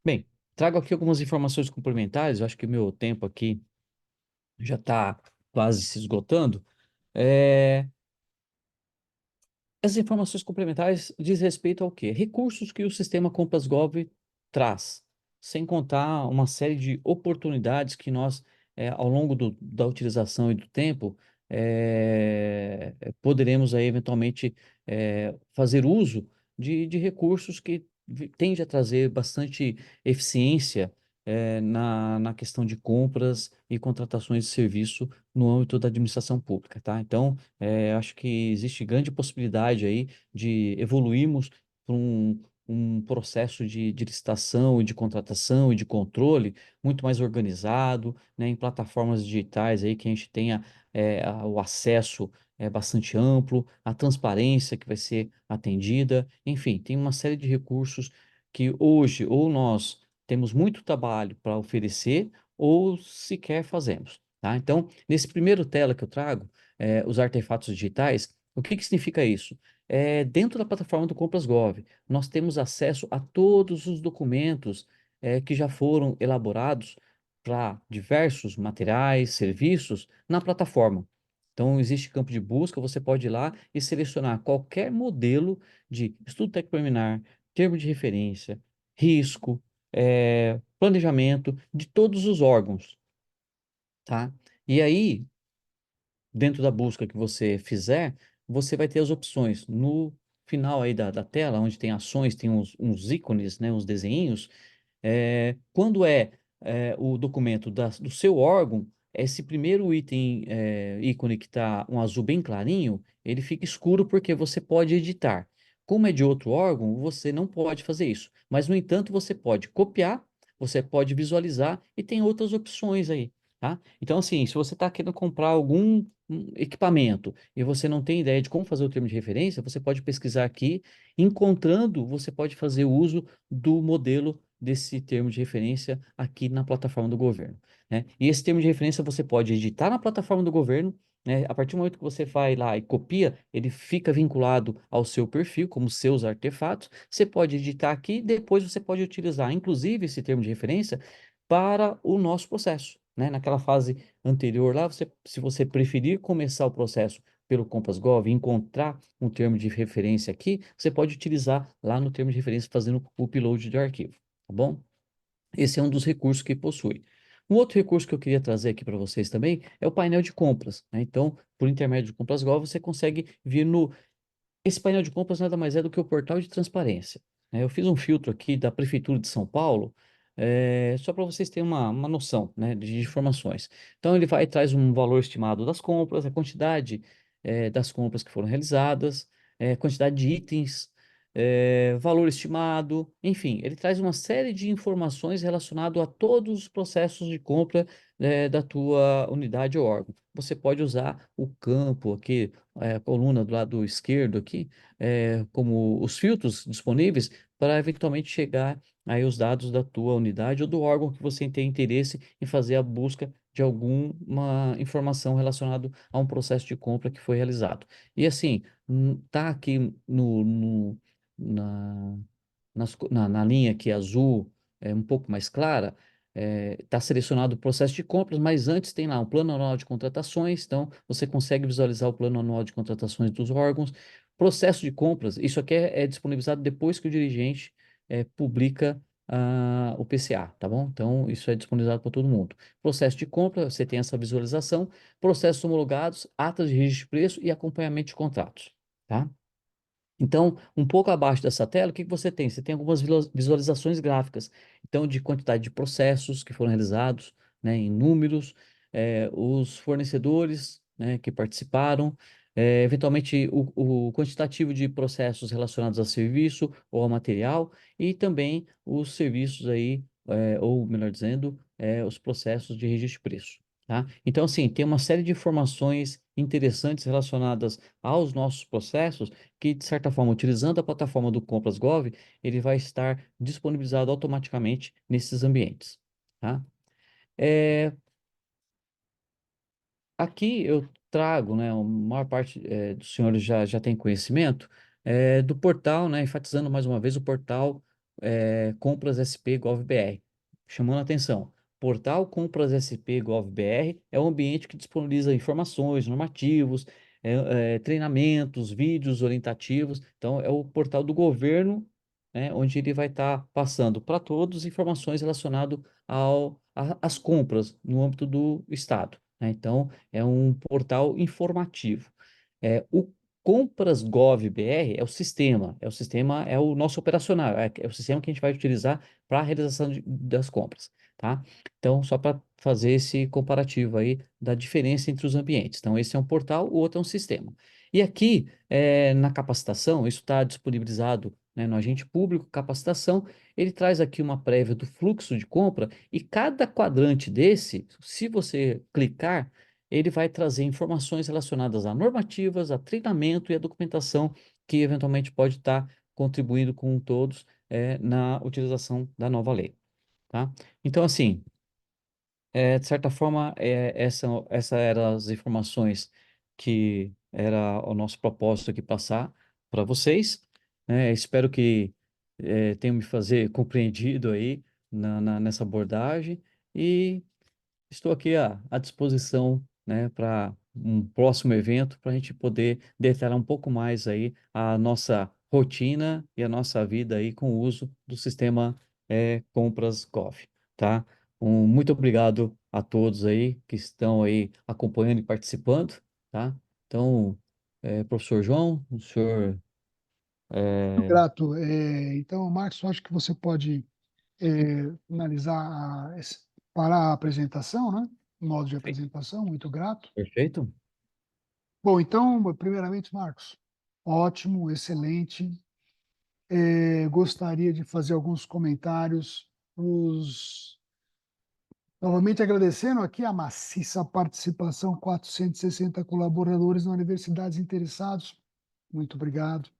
Bem, trago aqui algumas informações complementares, eu acho que o meu tempo aqui já está quase se esgotando. É, As informações complementares diz respeito ao quê? Recursos que o sistema Compras.gov traz, sem contar uma série de oportunidades que nós, ao longo da utilização e do tempo, poderemos aí, eventualmente, fazer uso de recursos que tende a trazer bastante eficiência, na questão de compras e contratações de serviço no âmbito da administração pública, tá? Então, acho que existe grande possibilidade aí de evoluirmos para um processo de licitação e de contratação e de controle muito mais organizado, né, em plataformas digitais aí que a gente tenha o acesso bastante amplo, a transparência que vai ser atendida, enfim, tem uma série de recursos que hoje ou nós temos muito trabalho para oferecer ou sequer fazemos, tá? Então, nesse primeiro tela que eu trago, os artefatos digitais, o que que significa isso? Dentro da plataforma do Compras.gov, nós temos acesso a todos os documentos que já foram elaborados para diversos materiais, serviços na plataforma. Então, existe campo de busca, você pode ir lá e selecionar qualquer modelo de estudo técnico preliminar, termo de referência, risco, planejamento de todos os órgãos, tá? E aí, dentro da busca que você fizer, você vai ter as opções. No final aí da tela, onde tem ações, tem uns ícones, né, uns desenhinhos. Quando o documento do seu órgão, esse primeiro item, ícone que está um azul bem clarinho, ele fica escuro porque você pode editar. Como é de outro órgão, você não pode fazer isso. Mas, no entanto, você pode copiar, você pode visualizar e tem outras opções aí, tá? Então, assim, se você está querendo comprar algum equipamento e você não tem ideia de como fazer o termo de referência, você pode pesquisar aqui, encontrando, você pode fazer uso do modelo desse termo de referência aqui na plataforma do governo, né? E esse termo de referência você pode editar na plataforma do governo, né? A partir do momento que você vai lá e copia, ele fica vinculado ao seu perfil, como seus artefatos. Você pode editar aqui, depois você pode utilizar, inclusive, esse termo de referência para o nosso processo, né? Naquela fase anterior lá, se você preferir começar o processo pelo Compass.gov e encontrar um termo de referência aqui, você pode utilizar lá no termo de referência fazendo o upload do arquivo, tá bom? Esse é um dos recursos que possui. Um outro recurso que eu queria trazer aqui para vocês também é o painel de compras, né? Então, por intermédio do Compass.gov, você consegue vir no esse painel de compras nada mais é do que o portal de transparência, né? Eu fiz um filtro aqui da Prefeitura de São Paulo, só para vocês terem uma noção, né, de informações. Então, ele vai e traz um valor estimado das compras, a quantidade, das compras que foram realizadas, quantidade de itens, valor estimado, enfim, ele traz uma série de informações relacionadas a todos os processos de compra, da tua unidade ou órgão. Você pode usar o campo aqui, a coluna do lado esquerdo aqui, como os filtros disponíveis para eventualmente chegar aí os dados da tua unidade ou do órgão que você tem interesse em fazer a busca de alguma informação relacionada a um processo de compra que foi realizado. E assim, tá aqui na, na linha aqui azul, um pouco mais clara, está selecionado o processo de compras, mas antes tem lá um plano anual de contratações, então você consegue visualizar o plano anual de contratações dos órgãos. Processo de compras, isso aqui é disponibilizado depois que o dirigente publica o PCA, tá bom? Então, isso é disponibilizado para todo mundo. Processo de compra, você tem essa visualização, processos homologados, atas de registro de preço e acompanhamento de contratos, tá? Então, um pouco abaixo dessa tela, o que que você tem? Você tem algumas visualizações gráficas. Então, de quantidade de processos que foram realizados, né, em números, os fornecedores, né, que participaram, eventualmente o quantitativo de processos relacionados a serviço ou a material, e também os serviços aí, ou melhor dizendo, os processos de registro de preço. Tá? Então, assim, tem uma série de informações interessantes relacionadas aos nossos processos que, de certa forma, utilizando a plataforma do Compras.gov, ele vai estar disponibilizado automaticamente nesses ambientes, tá? É, Aqui eu trago, né, a maior parte dos senhores já tem conhecimento, do portal, né, enfatizando mais uma vez o portal Compras SP Gov.br, chamando a atenção. Portal Compras SP Gov.br é um ambiente que disponibiliza informações, normativos, treinamentos, vídeos orientativos. Então, é o portal do governo, né, onde ele vai estar passando para todos informações relacionadas às compras no âmbito do Estado, né? Então, é um portal informativo. O Compras Gov BR é o sistema, é o nosso operacional, é o sistema que a gente vai utilizar para a realização das compras, tá? Então, só para fazer esse comparativo aí da diferença entre os ambientes. Então, esse é um portal, o outro é um sistema. E aqui, na capacitação, isso está disponibilizado, né, no agente público, capacitação, ele traz aqui uma prévia do fluxo de compra e cada quadrante desse, se você clicar, ele vai trazer informações relacionadas a normativas, a treinamento e a documentação que eventualmente pode estar contribuindo com todos, na utilização da nova lei, tá? Então, assim, de certa forma, essa eram as informações que era o nosso propósito aqui passar para vocês, né? Espero que tenham me fazer compreendido aí nessa abordagem e estou aqui à disposição, né, para um próximo evento, para a gente poder detalhar um pouco mais aí a nossa rotina e a nossa vida aí com o uso do sistema Compras Gov, tá? Muito obrigado a todos aí que estão aí acompanhando e participando, tá? Então, professor João, o senhor, Muito é, grato. Então, Marcos, eu acho que você pode finalizar, parar a apresentação, né? Modo de apresentação, muito grato. perfeito? Bom, então, primeiramente, Marcos, ótimo, excelente. Gostaria de fazer alguns comentários, novamente agradecendo aqui a maciça participação, 460 colaboradores na universidades interessados. Muito obrigado.